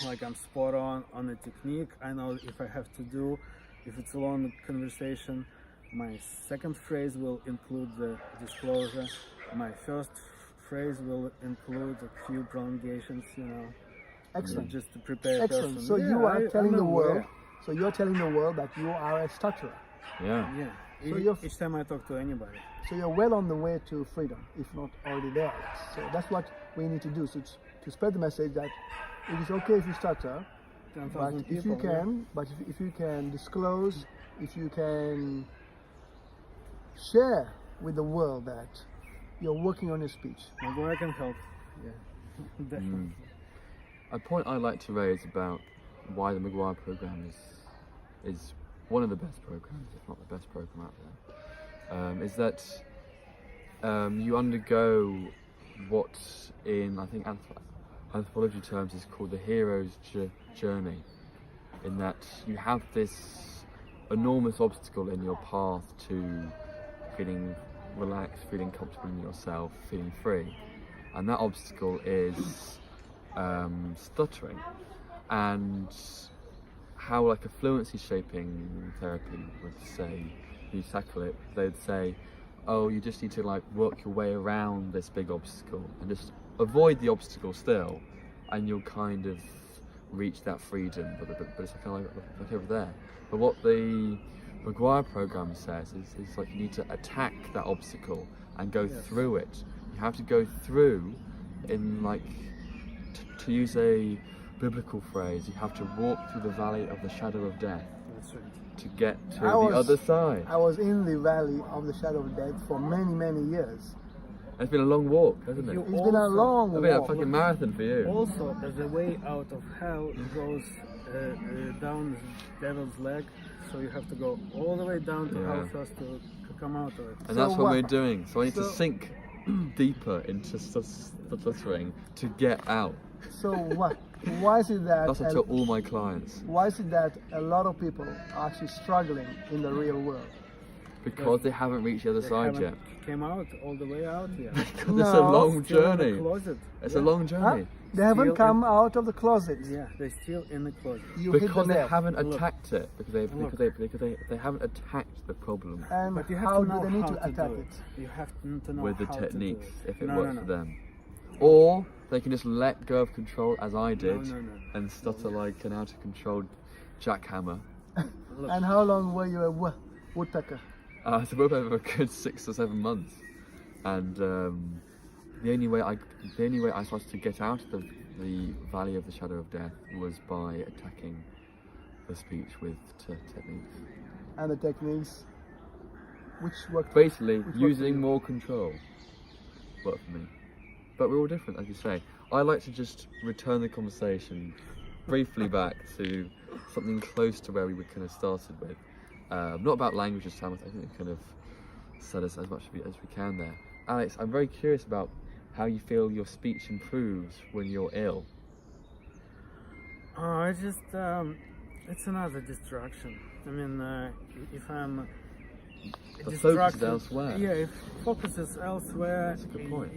Like I'm spot on the technique. I know if I have to do, if it's a long conversation, my second phrase will include the disclosure. My first phrase will include a few prolongations, Excellent. just to prepare a Excellent. person. So Yeah, you are telling I'm the world. aware. So you're telling the world that you are a stutterer. Yeah. Yeah. So E- you're- each time I talk to anybody. So you're well on the way to freedom, if not already there. So that's what we need to do. So to spread the message that it is okay if you stutter, 10,000 but if you people, yeah. can, if you can disclose, if you can share with the world that you're working on your speech. Maguire can help. Yeah. Definitely. A point I like to raise about why the Maguire program is one of the best programs, if not the best program out there, is that you undergo what in I think anthropology terms is called the hero's journey, in that you have this enormous obstacle in your path to feeling relaxed, feeling comfortable in yourself, feeling free, and that obstacle is stuttering. And how like a fluency shaping therapy would say you tackle it, they'd say, oh, you just need to like work your way around this big obstacle and just avoid the obstacle still, and you'll kind of reach that freedom, but it's like over there. But what the Maguire program says is like you need to attack that obstacle and go through it. You have to go through in like to use a biblical phrase. You have to walk through the valley of the shadow of death That's right. to get to I the was- other side. I was in the valley of the shadow of death for many, many years. It's been a long walk, hasn't it? You- It's been a Also- long It's been a walk. fucking marathon for you. Also, the way out of hell goes down the devil's leg, so you have to go all the way down to Yeah. hell first to come out of it. And So that's what what- we're doing. So I need to so- sink deeper into stuttering to get out. So what? Why is it that? That's what I tell all my clients. Why is it that a lot of people are actually struggling in the real world? Because they haven't reached the other They side yet. haven't came out all the way out yet. It's a No. long Still in the journey. closet. It's Yeah. a long Huh? journey. They haven't Still come out of the closet. Yeah, they're still in the closet. You hit the Because they nail. haven't Look. attacked it. Because they haven't attacked the problem And But you have how to do know they need how to attack do it? You have to know with the how techniques to do it. if it No, works no, for no. them. Or they can just let go of control as I did No, no, no. and stutter like an out of control jackhammer. Look, And how long were you a woodpecker? So we're over a good 6 or 7 months. And the only way I started to get out of the valley of the shadow of death was by attacking the speech with techniques. And the techniques which worked. Basically, Which worked for using you? more control worked for me. But we're all different, as you say. I like to just return the conversation briefly back to something close to where we kind of started with. Not about languages, Sam. I think we kind of said as much as we can there. Alex, I'm very curious about how you feel your speech improves when you're ill. Oh, it's another distraction. I mean, if I'm The focus is distracted, elsewhere. Yeah, if focus is elsewhere, That's a good point.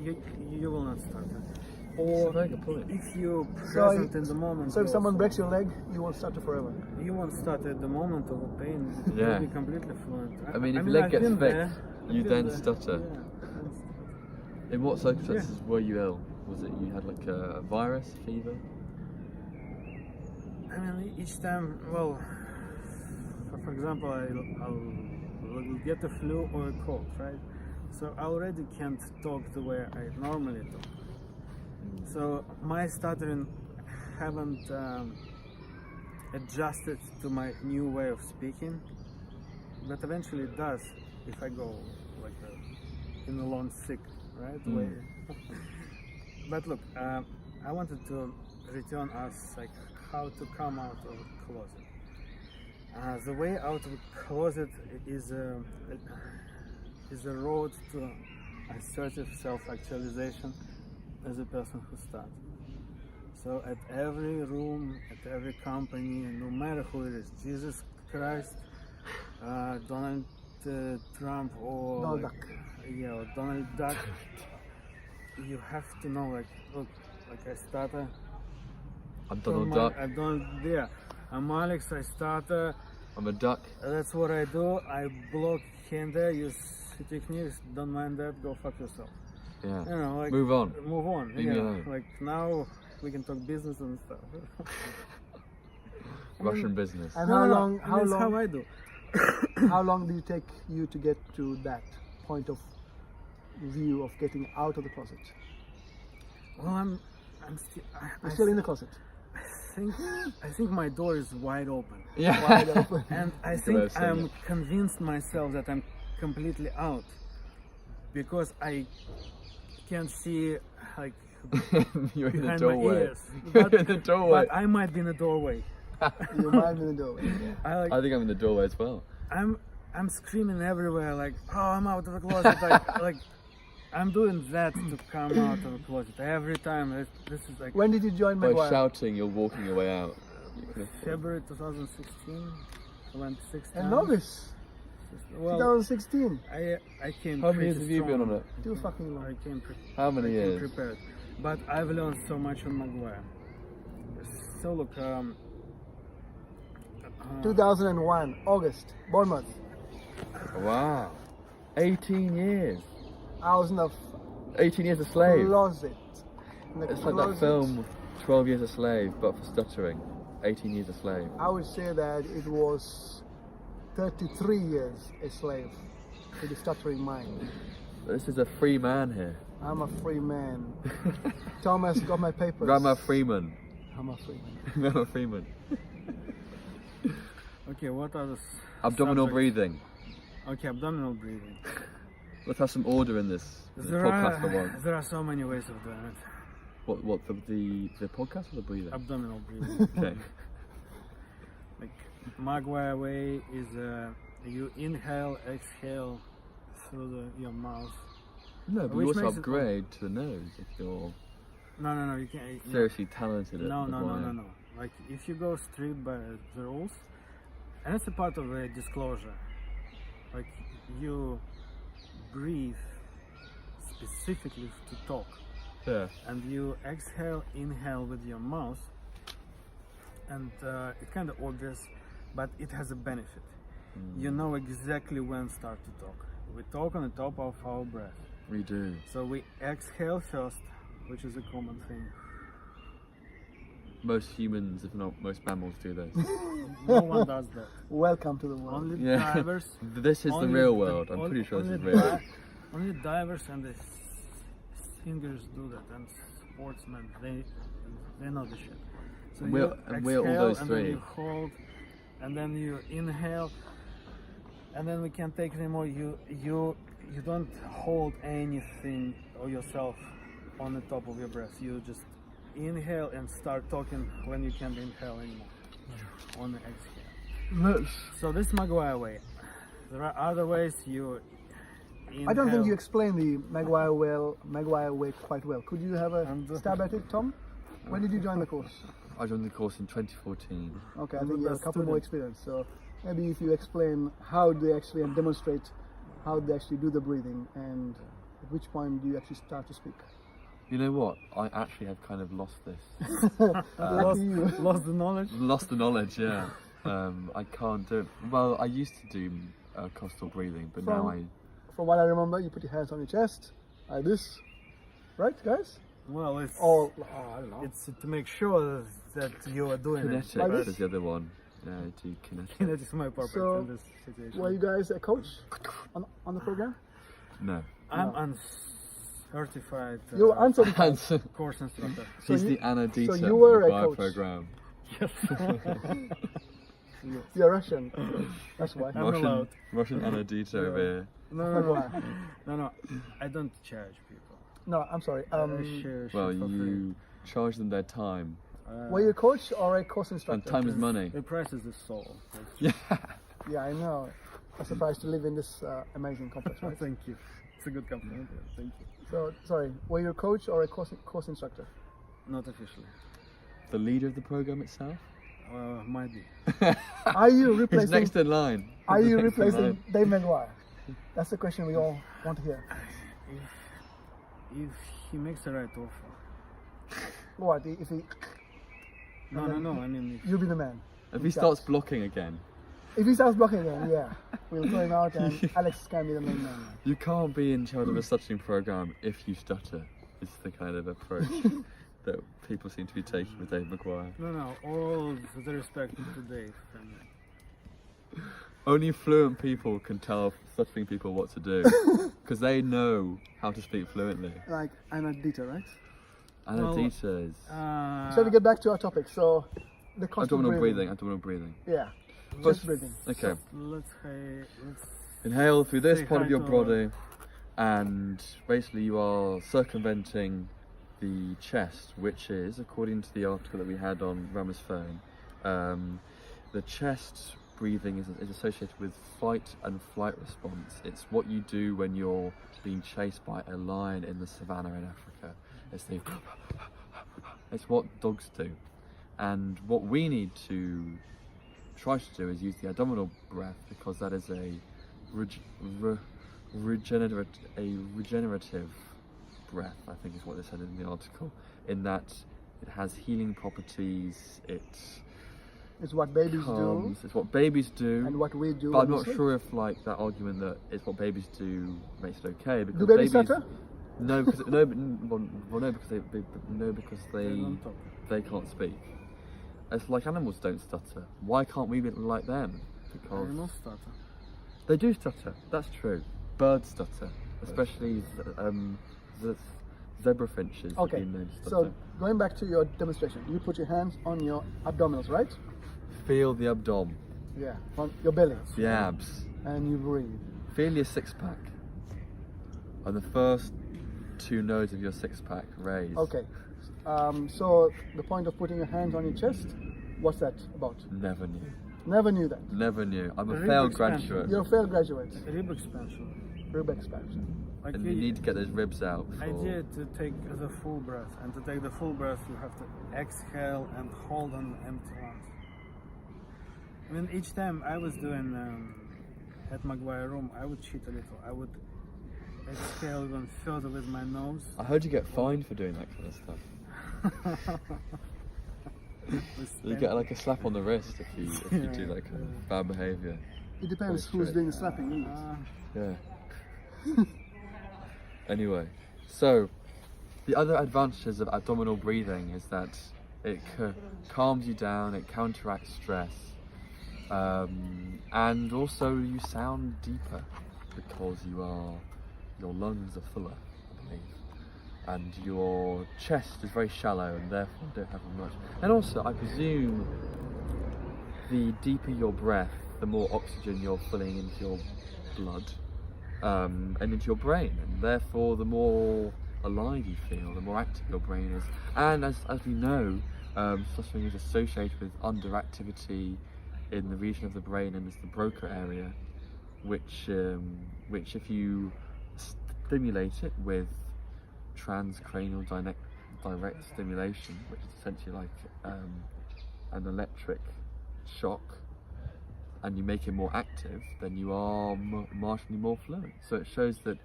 You will not start it. That's Or a very good point. if you're So present in the moment. So if you someone also- breaks your leg, you will stutter forever. you won't start at the moment of the pain. Yeah. You'll be completely fluent. I mean, if your leg I've gets been fixed, there. you I've been then there. stutter. Yeah. In what circumstances were you ill? Was it you had like a virus, fever? I mean, each time, well, for example, I'll get a flu or a cold, right? So I already can't talk the way I normally talk. So my stuttering haven't adjusted to my new way of speaking, but eventually it does if I go like in a long sick, right? Way. But look, I wanted to return us like how to come out of the closet. The way out of the closet is a road to assertive self-actualization as a person who starts. So at every room, at every company, no matter who it is, Jesus Christ, Donald Trump, or Donald like, Duck. yeah, or Donald Duck, you have to know, like, look, like I stutter. I'm Donald Duck. I'm Donald, yeah. I'm Alex, I stutter. I'm a duck. That's what I do. I block here and there, use techniques, don't mind that, go fuck yourself. Yeah. You know, like, Move on. Move on. Leave me Yeah. alone. Like now we can talk business and stuff. Russian business. And No, how no, long? no, How that's long? how I do. How long did it take you to get to that point of view of getting out of the closet? Well, I'm still. You're still in the closet. I think my door is wide open, Yeah. Wide open. and I That's what I think was saying, I'm convinced myself that I'm completely out because I can't see like You're in the behind my doorway. ears. You're But- in the doorway. But I might be in the doorway. You might be in the doorway. I think I'm in the doorway as well. I'm screaming everywhere like, oh, I'm out of the closet. like I'm doing that to come out of the closet every time. This is like When did you join By Maguire? shouting, you're walking your way out. You can afford- February 2016. I went 6 A times. novice. Well, 2016. I came. How many years pretty have you been strong. on it? Too fucking long. I came. How many I came years? prepared, but I've learned so much on Maguire. So look, 2001, August, Bournemouth. Wow. 18 years. I was in the 18 years a slave. closet. In the It's like closet. that film, 12 Years a Slave, but for stuttering. 18 years a slave. I would say that it was 33 years a slave to the stuttering mind. This is a free man here. I'm a free man. Thomas got my papers. Rama Freeman. Rama Freeman. Rama Freeman. Okay, what are the Abdominal subjects? breathing. Okay, abdominal breathing. Let's have some order in this podcast for once. There are so many ways of doing it. What the podcast or the breathing? Abdominal breathing. Okay. Like Maguire way is you inhale, exhale through your mouth. No, but Which you also makes it- upgrade to the nose if you're No, you can't. seriously talented at No. Maguire. Like if you go strict by the rules, and it's a part of a disclosure. Like you breathe specifically to talk, Yeah. and you exhale, inhale with your mouth, and it's kind of obvious, but it has a benefit. You know exactly when start to talk. We talk on the top of our breath. We do. So we exhale first, which is a common thing. Most humans, if not most mammals, do this. No one does that. Welcome to the world. Only Yeah. divers. This is the only real di- world. I'm on- pretty sure this is only real. Only divers and the singers do that, and sportsmen, they know the shit. So And we're- you and we're all exhale, those and three. then you hold, and then you inhale, and then we can't take anymore. You don't hold anything or yourself on the top of your breath. You just inhale and start talking when you can't inhale anymore on the exhale. So this is Maguire way. There are other ways you inhale. I don't think you explained the Maguire way quite well. Could you have a And, stab at it, Tom? When did you join the course? I joined the course in 2014. Okay, I I'm think the you have a best couple more student. experience. So maybe if you explain how they actually and demonstrate how they actually do the breathing, and at which point do you actually start to speak? You know what? I actually have kind of lost this. Lucky you. Lost the knowledge. Lost the knowledge, yeah. I can't do it. Well, I used to do coastal breathing, but now I... From what I remember, you put your hands on your chest like this, right, guys? Well, it's I don't know. it's to make sure that you are doing Kinetics it. Like is this? the other one. Yeah, I do kinetics. That is my purpose So, in this situation. Were you guys a coach on the program? No. I'm uncertified You answered. Hands. course instructor. He's you- the Anna Dieter so you were a Maguire coach. program. Yes. You're Russian. That's why. I'm allowed. Russian Anna Dieter over here. No. I don't charge people. No, I'm sorry. I share shit Well, for you charge them their time. free. Were you a coach or a course And instructor? time is money. The price is the soul. Yeah. Yeah, I know. I'm surprised to live in this amazing complex, right? Thank you. It's a good compliment. Thank you. So, sorry, were you a coach or a course instructor? Not officially. The leader of the program itself? Might be. Are you He's replacing? next in line. Are He's you next in replacing line. Dave Maguire? That's the question we all want to hear. If he makes the right offer. What if he? No. I mean, You'll be the man. If he starts blocking again, If he starts blocking again, yeah, we'll throw him out and Alex can be the main man. you can't be in charge of a stuttering program if you stutter. It's the kind of approach that people seem to be taking with Dave Maguire. no. All the respect to Dave. Only fluent people can tell stuttering people what to do because they know how to speak fluently. Like Anna Dieter, right? Anna Well, Dieter is So to get back to our topic, so the cost of abdominal breathing. Yeah, But- just breathing. Okay. Let's Inhale through this Say part hi of your to our- body, and basically you are circumventing the chest, which is, according to the article that we had on Rama's phone, the chest breathing is associated with fight and flight response. It's what you do when you're being chased by a lion in the savannah in Africa. It's what dogs do. And what we need to try to do is use the abdominal breath, because that is a regenerative breath, I think is what they said in the article, in that it has healing properties, It's what babies do it's what babies do, and what we do. but I'm not obviously. sure if like that argument that it's what babies do makes it okay, because Do babies stutter? No, because no, because they don't talk. they can't speak. It's like animals don't stutter. Why can't we be like them? Because Animals stutter. they do stutter. That's true. Birds stutter, especially the zebra finches Okay, have been known to so stutter. going back to your demonstration, you put your hands on your abdominals, right? Feel the abdom, Yeah, on your belly, the abs. and you breathe. Feel your six-pack. And the first two nodes of your six-pack raise. Okay, so the point of putting your hands on your chest, what's that about? Never knew. Never knew that. Never knew. I'm a Rib failed expansion. graduate. You're a failed graduate. Rib expansion. Rib expansion. Like And you need to get those ribs out. idea to take the full breath, and to take the full breath you have to exhale and hold on empty lungs. I mean, each time I was doing at Maguire room, I would cheat a little. I would exhale even further with my nose. I heard you get fined for doing that kind of stuff. You get like a slap on the wrist if you do like bad behaviour. It depends Quite who's strict. doing the slapping. Isn't it? Yeah. Anyway, so the other advantages of abdominal breathing is that it calms you down, it counteracts stress, and also you sound deeper because your lungs are fuller, I believe, and your chest is very shallow and therefore don't have much. And also, I presume the deeper your breath, the more oxygen you're filling into your blood and into your brain, and therefore the more alive you feel, the more active your brain is. And as we know, stuttering is associated with underactivity in the region of the brain and it's the Broca area, which if you stimulate it with transcranial direct stimulation, which is essentially like an electric shock, and you make it more active, then you are marginally more fluent. So it shows that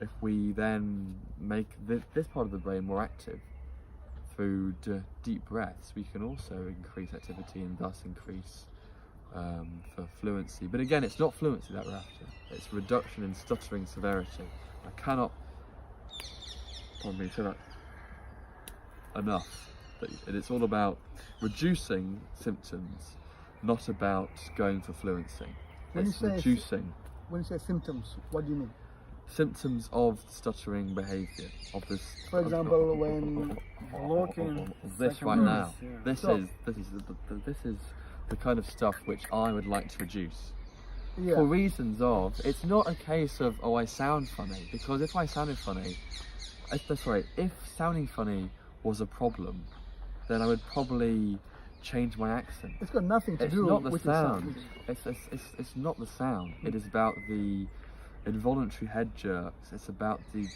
if we then make this part of the brain more active through deep breaths, we can also increase activity and thus increase for fluency. But again, it's not fluency that we're after, it's reduction in stuttering severity. I cannot, pardon me, say that enough. And it's all about reducing symptoms, not about going for fluency. When It's you say reducing When you say symptoms, what do you mean? symptoms of stuttering behaviour, of this. For example, when Blocking of this second right nose, now. yeah. This is the kind of stuff which I would like to reduce. yeah, For reasons of, it's not a case of, oh, I sound funny, because if I sounded funny, if sounding funny was a problem, then I would probably change my accent. it's got nothing to It's do not the with sound. the sound. It's not the sound. It is about the involuntary head jerks. It's about the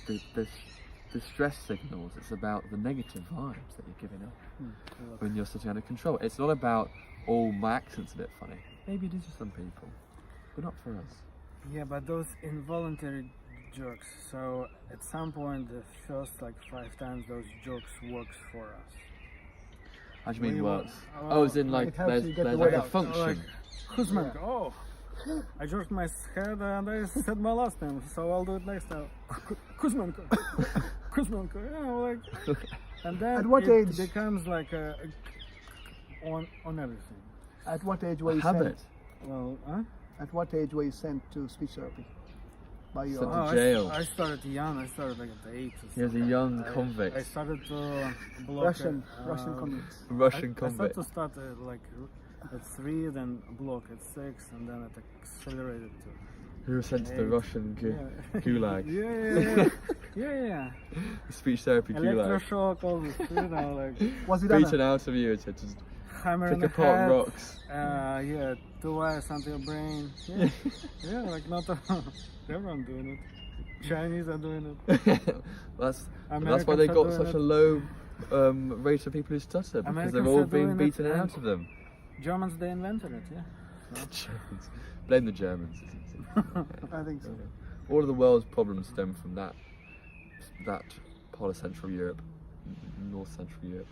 stress signals. It's about the negative vibes that you're giving off when you're sitting under control. It's not about, oh, my accent's a bit funny. Maybe it is for some people, but not for us. Yeah, but those involuntary jerks. So at some point, the first like 5 times those jerks works for us. How do you mean We works? want- Oh, as in like it helps there's you get the like word a out. function. Like, Kuzmenko, oh, I jerked my head and I said my last name, so I'll do it next time. Kuzmenko, Kuzmenko, you know, like, and then At what it age? becomes like on everything. At what age were you Habit. sent? Well, huh? At what age were you sent to speech therapy? By your Sent to Oh, jail. I started young. I started like at 8. He was a young convict. I started to block Russian convicts. Russian I convict. started to start like at 3, then block at 6, and then it accelerated to. Who was sent to the 8. Russian gulag. Yeah. Speech therapy gulag. Electroshock, all this, you know, like Was it Beaten Anna? out of you to just hammer in pick the apart head. rocks. Yeah, 2 wires onto your brain. Yeah, like not everyone doing it. Chinese are doing it. that's why Americans they are got doing such it. a low rate of people who stutter, because Americans they've are all been doing it, beaten and- out of them. Germans, they invented it, yeah. Germans. Blame the Germans. I think so. All of the world's problems stem from that part of Central Europe, North Central Europe.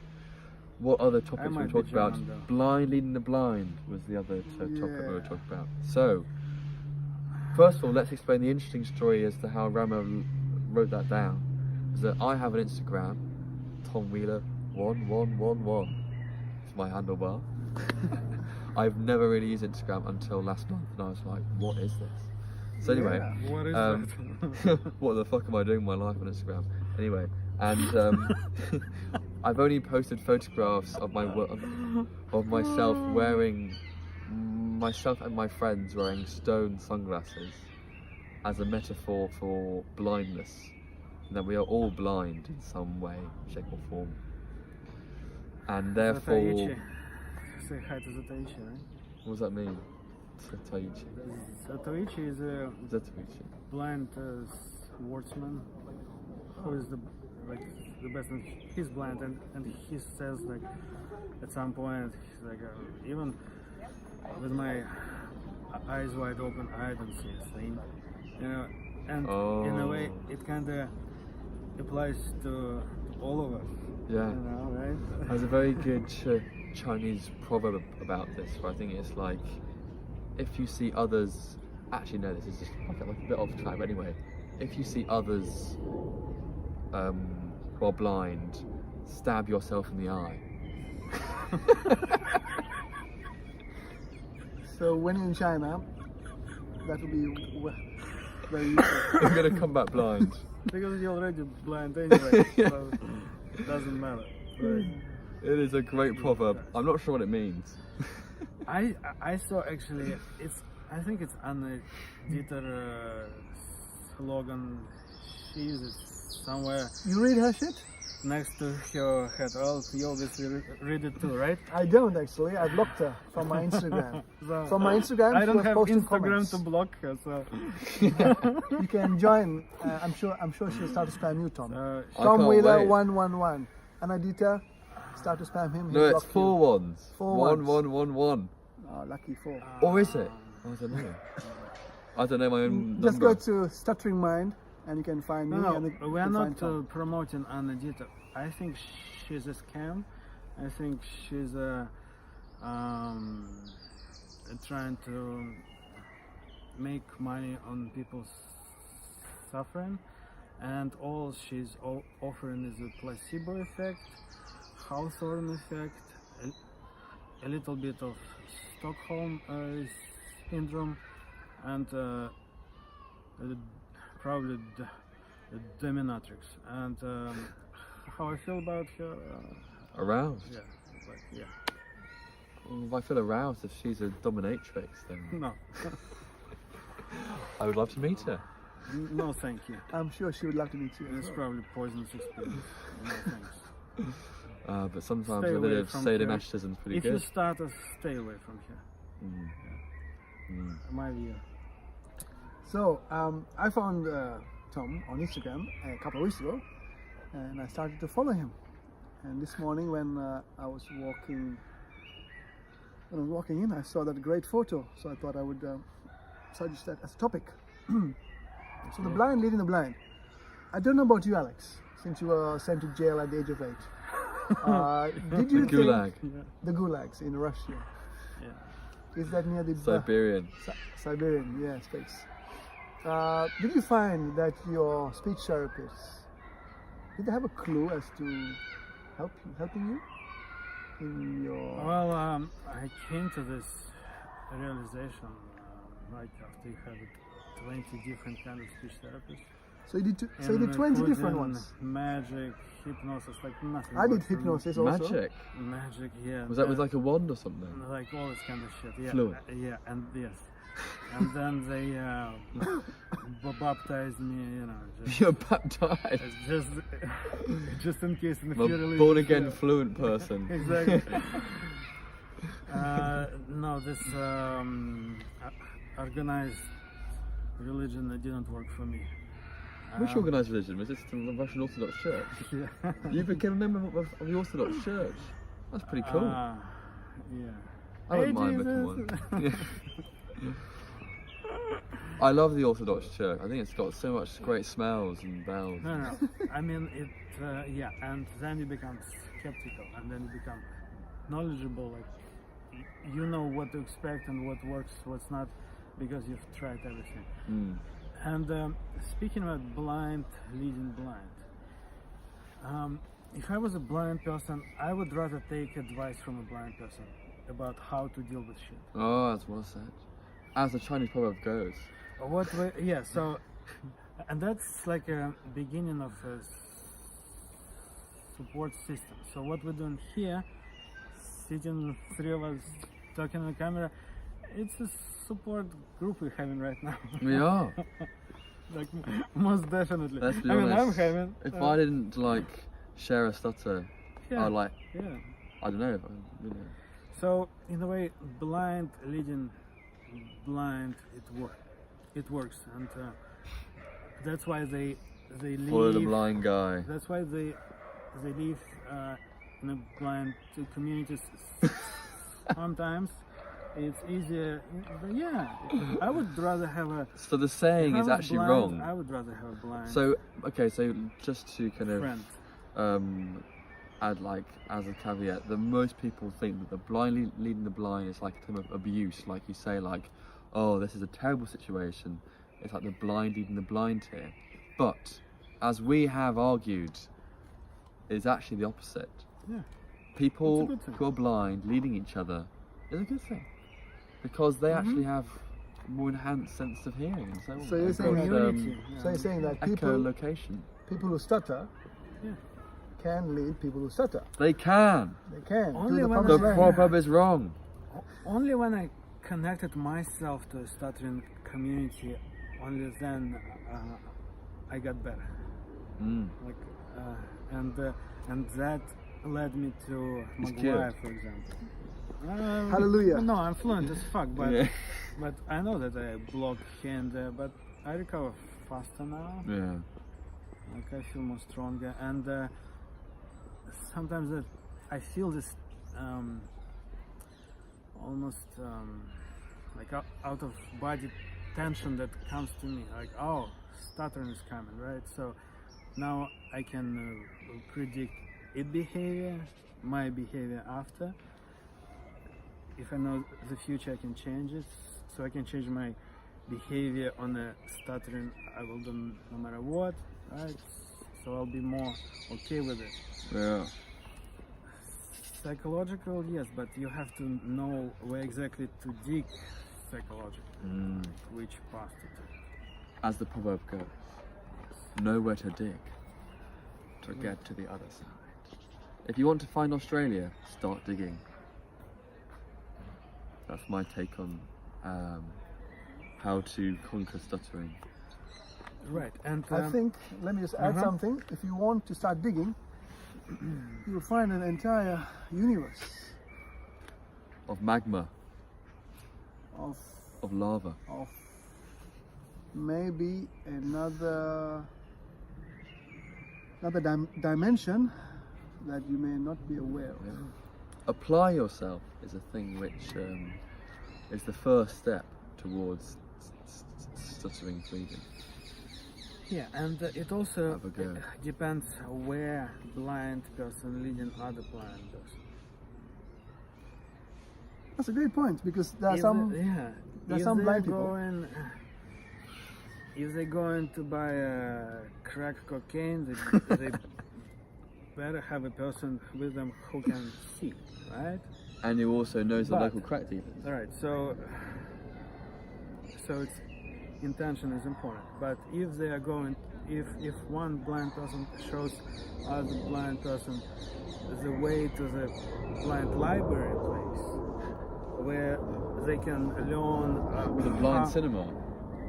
What other topics we might be talked about? German, though. Blind leading the blind was the other topic we were Yeah. talking about. So, first of all, let's explain the interesting story as to how Rama wrote that down. Is that I have an Instagram, Tom Wheeler 1111. It's my handlebar. I've never really used Instagram until last month, and I was like, what is this? So anyway, What is what the fuck am I doing with my life on Instagram? Anyway, and I've only posted photographs of myself and my friends wearing stone sunglasses as a metaphor for blindness, and that we are all blind in some way, shape or form, and therefore. Zataichi. Say hi to Zataichi, right? What does that mean? Zataichi. Zataichi is a Zataichi. blind swordsman who is the best. And he's blind, and he says like at some point he's like even with my eyes wide open I don't see a thing, you know. And in a way it kind of applies to all of us. Yeah. You know, right? There's a very good Chinese proverb about this, where I think it's like, if you see others, actually no, this is just like a bit off track, but anyway, if you see others who are blind, stab yourself in the eye. So when you're in China, that will be very useful. You're gonna come back blind. Because you're already blind anyway, so it doesn't matter. Right? It is a great proverb. I'm not sure what it means. I saw actually I think it's Anna Dieter slogan. She uses somewhere You read her shit? next to her head. Well, you obviously read it too, right? I don't actually. I blocked her from my Instagram. So, From my Instagram, I she don't was have posting Instagram comments. to block her, so You can join. I'm sure she'll start to spam you, Tom. uh, I Tom can't Wheeler wait. 111. Anadita, start to spam him. No, he'll it's block 4 you. ones. 4 One, ones. 1, 1, 1. Oh, lucky 4. Or is it? I don't know. I don't know my own Just number. go to Stuttering Mind and you can find me. no, and we are you'll not find Tom. promoting Anna Dieter. I think she's a scam. I think she's trying to make money on people's suffering, and all she's offering is a placebo effect, Hawthorne effect, a little bit of Stockholm syndrome, and probably the dominatrix. And how I feel about her? Aroused. Yeah, like yeah. Well, if I feel aroused if she's a dominatrix, then No, I would love to meet her. no, thank you. I'm sure she would love to meet you. as It's well. probably poisonous experience. No thanks. But sometimes Stay a bit away of from her. sadomasochism is pretty If good. you start us, stay away from here. My view. So, I found Tom on Instagram a couple of weeks ago, and I started to follow him. And this morning, when I was walking in, I saw that great photo. So I thought I would suggest that as a topic. So the blind leading the blind. I don't know about you, Alex, since you were sent to jail at the age of 8. Did you think Gulag. the gulags in Russia? Yeah. Is that near the Siberian. Siberian, yeah, space. Did you find that your speech therapists, did they have a clue as to helping you in your? Well, I came to this realization right after you had 20 different kind of speech therapists. So you did 20 different ones. Magic, hypnosis, like nothing. I did works for me. hypnosis also. Magic. Magic, yeah. Was that with like a wand or something? like all this kind of shit? Yeah. Fluid. Yeah, and yes. And then they baptized me, you know. Just, You're baptized. just in case in the I'm future. a born again fluent person. Exactly. No, this organized religion didn't work for me. Which organised religion? Was it the Russian Orthodox Church? Yeah. You became a member of the Orthodox Church. That's pretty cool. Yeah. I don't Hey, mind Jesus. becoming one. I love the Orthodox Church. I think it's got so much great smells and bells. No. I mean, it. Yeah, and then you become skeptical, and then you become knowledgeable. Like you know what to expect and what works, what's not, because you've tried everything. Mm. And speaking about blind leading blind, if I was a blind person, I would rather take advice from a blind person about how to deal with shit. Oh, that's well said. As the Chinese proverb goes. What way? Yeah. So, and that's like a beginning of a support system. So what we're doing here, sitting three of us talking on the camera, it's a support group we're having right now. We are. Like most definitely. Let's be I mean, I'm honest. having. If I didn't like share a stutter, Yeah, I'd like, yeah. I don't know. If I, you know. So in a way, blind leading blind, it works, and that's why they live. Follow the blind guy. That's why they live in a blind communities. Sometimes it's easier. But yeah, I would rather have a. So the saying if I is was actually blind, wrong. I would rather have a blind So okay, so just to kind friend. add like as a caveat, that most people think that the blind leading the blind is like a term of abuse, like you say, like, oh, this is a terrible situation. It's like the blind leading the blind here. But as we have argued, it's actually the opposite. Yeah. People It's a good thing. who are blind leading each other is a good thing, because they actually have more enhanced sense of hearing and so on. So you're They've saying got, Community. So you're saying that echolocation. people who stutter Yeah. can lead people who stutter. They can. They can. Only to the when The promised land. proverb is wrong. Only when I connected myself to a stuttering community, only then I got better. Mm. Like, and that led me to He's Maguire, cured. for example. Hallelujah. No, I'm fluent as fuck, but Yeah. but I know that I block here and there, but I recover faster now. Yeah. Like I feel more stronger, and sometimes that I feel this almost like out of body tension that comes to me, like, oh, stuttering is coming, right? So now I can predict its behavior, my behavior after. If I know the future, I can change it, so I can change my behavior on a stuttering. I will do no matter what, right? So I'll be more okay with it. Yeah. Psychological, yes, but you have to know where exactly to dig psychologically, Mm. which path to take. As the proverb goes, know where to dig to get to the other side. If you want to find Australia, start digging. That's my take on how to conquer stuttering. Right, and I think, let me just add Uh-huh. something. If you want to start digging, you'll find an entire universe Of magma, of of lava. maybe another dimension that you may not be aware of. Yeah. Apply yourself is a thing which is the first step towards stuttering breathing. yeah, and it also Have a go. depends where blind person leading other blind person. That's a great point, because there are If some they- yeah, there are if some they're blind people. If they're going to buy crack cocaine, they better have a person with them who can see, right? And who also knows the But- local crack dealers. All right, so it's intention is important. But if they are going, if one blind person shows other blind person the way to the blind library place, where they can learn The blind how- cinema.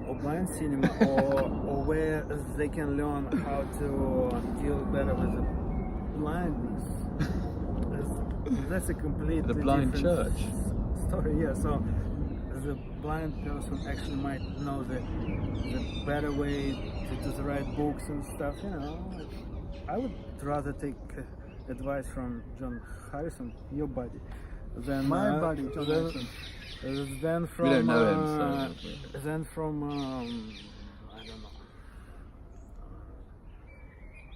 or blind cinema, or where they can learn how to deal better with the blindness. That's a completely The blind different church. story. Yeah, so the blind person actually might know the better way to the right books and stuff. You know, I would rather take advice from John Harrison, your buddy, than My buddy, John than- Harrison. Then from We don't know him, so then from I don't know,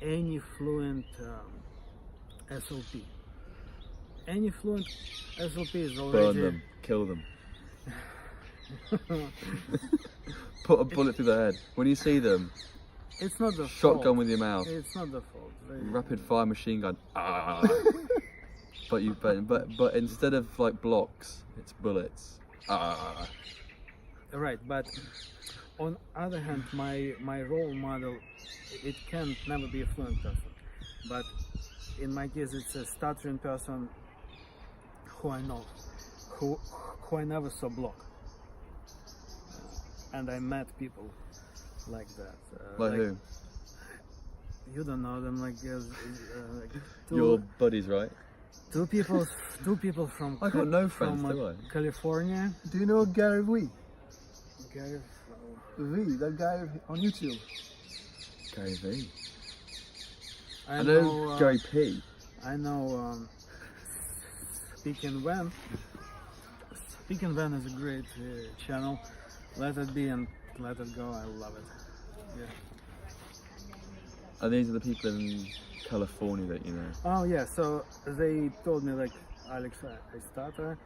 any fluent SLP. Any fluent SLP is burn already them, kill them. Put a bullet through their head. When you see them, It's not the shotgun fault. with your mouth, It's not the fault. rapid fire machine gun. Ah. but instead of like blocks, it's bullets. Ah. Right, but on other hand, my role model, it can never be a fluent person, but in my case, it's a stuttering person who I know, who I never saw block, and I met people like that. Like who? You don't know them, like Your buddies, right? two people from I got no friends, from do I? California. Do you know Gary Vee? Gary, Vee, that guy on YouTube. Gary V. I I know Gary P. I know Speak and When. Speak and When is a great channel. Let it be and let it go. I love it. Yeah. And these are the people in California that you know. Oh yeah. So they told me like, Alex, I stutter.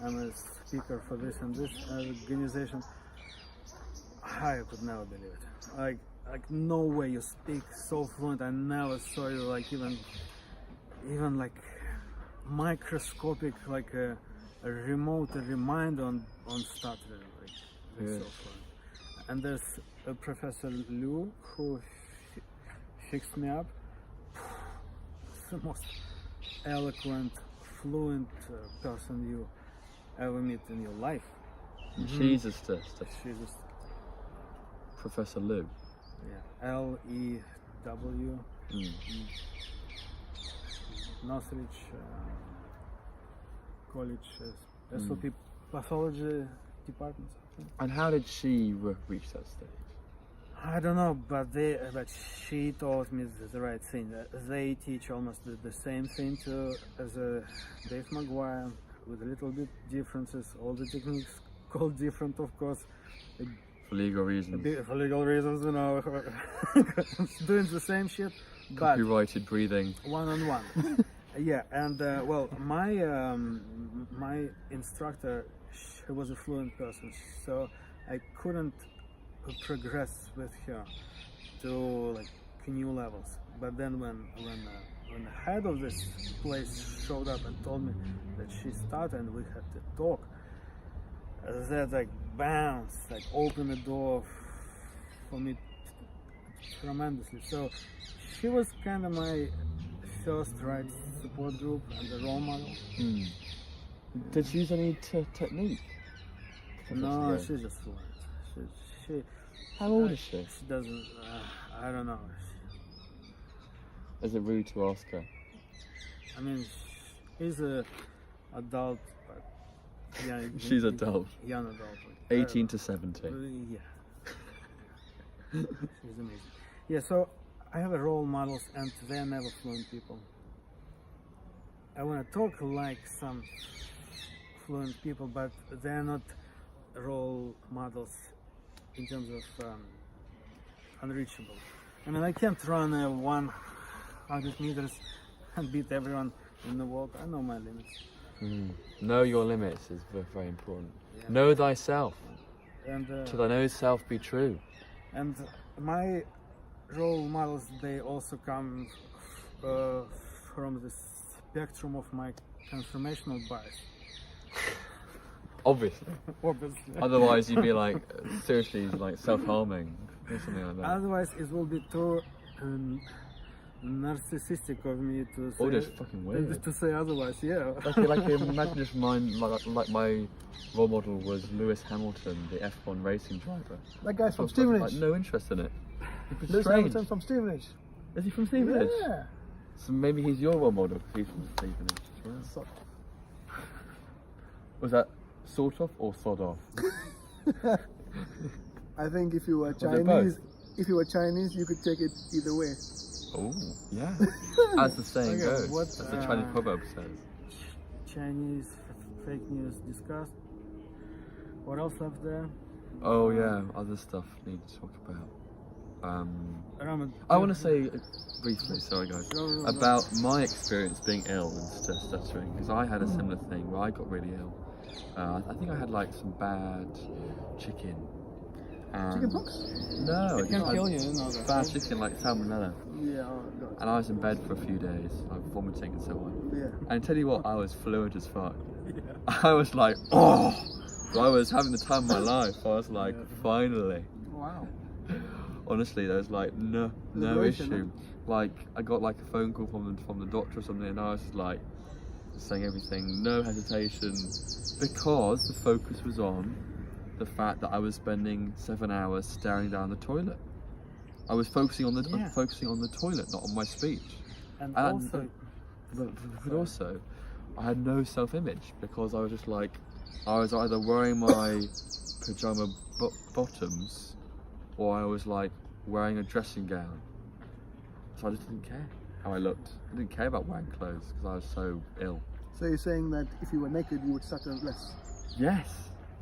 I'm a speaker for this and this organization. I could never believe it. Like no way you speak so fluent. I never saw you like even like microscopic, like a remote reminder on stuttering. Like it's so fluent. And there's a Professor Liu who fixed me up. It's the most eloquent, fluent person you ever meet in your life. She's a stutter. She's just Professor Lou. Lew. Northridge College SOP pathology department. And how did she reach that stage? I don't know, but she taught me the right thing. They teach almost the same thing as Dave Maguire, with a little bit differences. All the techniques called different, of course. For legal reasons. For legal reasons, you know, doing the same shit, but Copyrighted breathing. one-on-one. Yeah, and well, my instructor, she was a fluent person, so I couldn't progress with her to like new levels. But then when the head of this place showed up and told me that she started and we had to talk, that like bounced, like opened the door for me tremendously. So she was kind of my first right support group and the role model. Did she use any technique? No, she's just fluent. She How old is she? She doesn't. I don't know. Is it rude to ask her? I mean, she's a adult, but yeah. She's adult. Young adult. 18 to 70. Yeah. She's amazing. Yeah. So I have a role models, and they're never fluent people. I want to talk like some fluent people, but they're not role models in terms of unreachable. I mean, I can't run 100 meters and beat everyone in the world. I know my limits. Know your limits is very important. Yeah. Know thyself. And To thy own self be true. and my role models, they also come from the spectrum of my confirmational bias. Obviously. Obviously. Otherwise you'd be like seriously like self-harming or something like that. Otherwise, it will be too narcissistic of me to say. Or just fucking weird. To say otherwise, yeah. Like imagine if mine like my role model was Lewis Hamilton, the F1 racing driver. That guy's from I've got, like, Stevenage. no interest in it. Lewis Strange. Hamilton from Stevenage. Is he from Stevenage? Yeah. So maybe he's your role model because he's from Stevenage as well. So, Was that sort of or sod off? I think if you were Was it both? Chinese, you could take it either way. Oh, yeah. As the saying Okay, goes, what, as the Chinese proverb says. Chinese fake news discussed. What else left there? Oh yeah, other stuff need to talk about. Rama, I want to say briefly, sorry guys, No. about my experience being ill and stuttering, because I had a similar thing where I got really ill. I think I had like some bad chicken. Chicken pox? No, It can like, kill you, you know that, bad right? chicken like salmonella. Yeah. Oh, God. And I was in bed for a few days, like vomiting and so on. Yeah. And tell you what, I was fluent as fuck. Yeah. I was like, oh! I was having the time of my life. I was like, finally. Wow. I Honestly, there's like no Liberation, issue. Like I got like a phone call from the doctor or something, and I was like saying everything, no hesitation, because the focus was on the fact that I was spending 7 hours staring down the toilet. I was focusing on the toilet, not on my speech. And And but also, I had no self-image because I was just like, I was either wearing my pajama bottoms, or I was like wearing a dressing gown. So I just didn't care how I looked. I didn't care about wearing clothes because I was so ill. So you're saying that if you were naked, you would stutter less? Yes,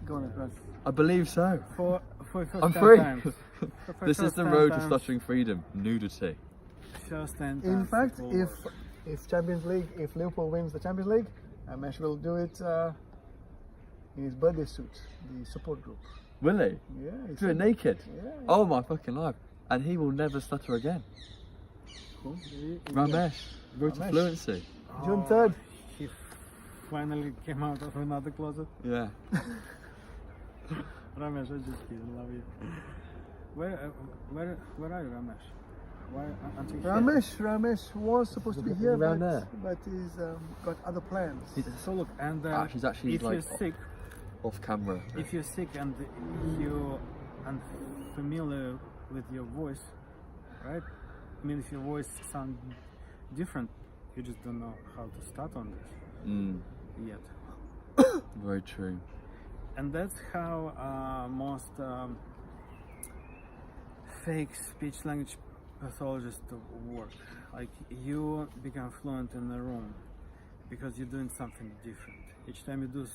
Go on, Russ. I believe so. for first I'm 10 free. times. For This is first the 10 road to times, stuttering freedom. Nudity. First 10 In times fact, it will if Champions League, if Liverpool wins the Champions League, Mesh will do it in his birthday suit, the support group. Will he? Yeah, Do it naked? Yeah. Oh my fucking life. And he will never stutter again. Cool. Ramesh, road to Ramesh. fluency. June 3rd. He finally came out of another closet. Yeah. Ramesh, I just kidding, love you. Where are you, Ramesh? Why aren't you here? Ramesh was supposed to be here, Around but, there. but he's got other plans. So look, and She's actually if like you're sick, off camera. if you're sick and you're unfamiliar with your voice, right? I mean, if your voice sounds different, you just don't know how to start on this yet. Very true. And that's how most fake speech language pathologists work. Like, you become fluent in the room because you're doing something different. Each time you do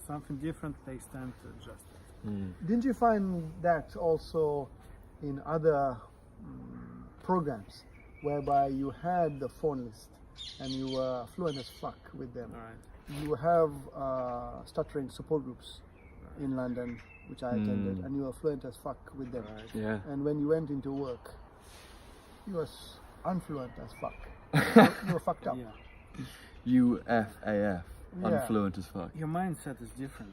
something different, takes time to adjust it. Didn't you find that also in other programs whereby you had the phone list and you were fluent as fuck with them? All right. You have stuttering support groups in London, which I attended, and you were fluent as fuck with them. Right. Yeah. And when you went into work, you was unfluent as fuck. You were fucked up. Yeah. UFAF. Yeah. Unfluent as fuck. Your mindset is different.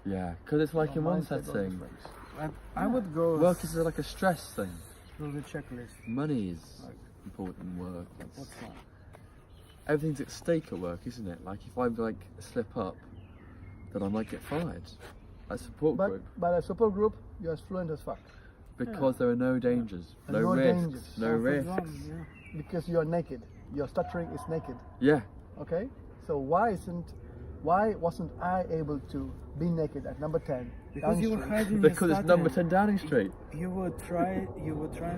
Yeah. Because it's like your mindset mindset was thing. different. And I would go Work is like a stress thing. through the checklist. Money is Like, important work. what's wrong? Everything's at stake at work, isn't it? Like if I like slip up, then I might get fired. A support group. But a support group, you're as fluent as fuck. Because there are no dangers, And no no risks, dangers. no Comfort risks. zone, yeah. Because you're naked. Your stuttering is naked. Yeah. Okay? So why wasn't I able to be naked at number 10? Because you were Downing hiding Because your it's number stuttering. 10 Downing Street. You were trying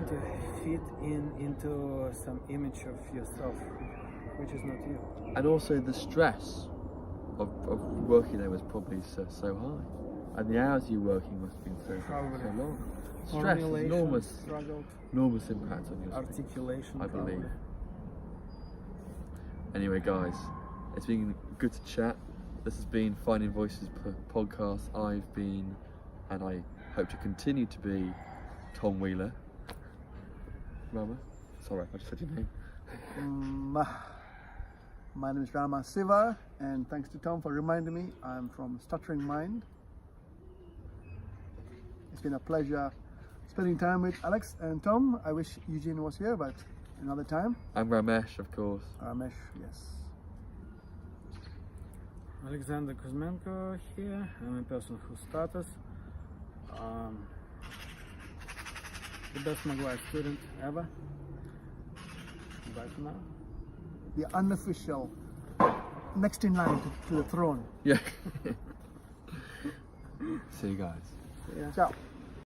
to fit into some image of yourself, which is not you. And also the stress of working there was probably so high. And the hours you were working must have been so long. Stress is Formulation, struggle, enormous impact on your speech, articulation, I believe. probably. Anyway, guys, it's been good to chat. This has been Finding Voices podcast. I've been, and I hope to continue to be, Tom Wheeler. Rama? Sorry, I just said your name. My name is Rama Siva, and thanks to Tom for reminding me, I'm from StutteringMind. It's been a pleasure spending time with Alex and Tom. I wish Eugene was here, but another time. I'm Ramesh, of course. Ramesh, yes. Alexander Kuzmenko here. I'm a person who stutters. The best Maguire student ever. Bye for now. The unofficial next in line to the throne. Yeah. See you guys. Yeah. Ciao.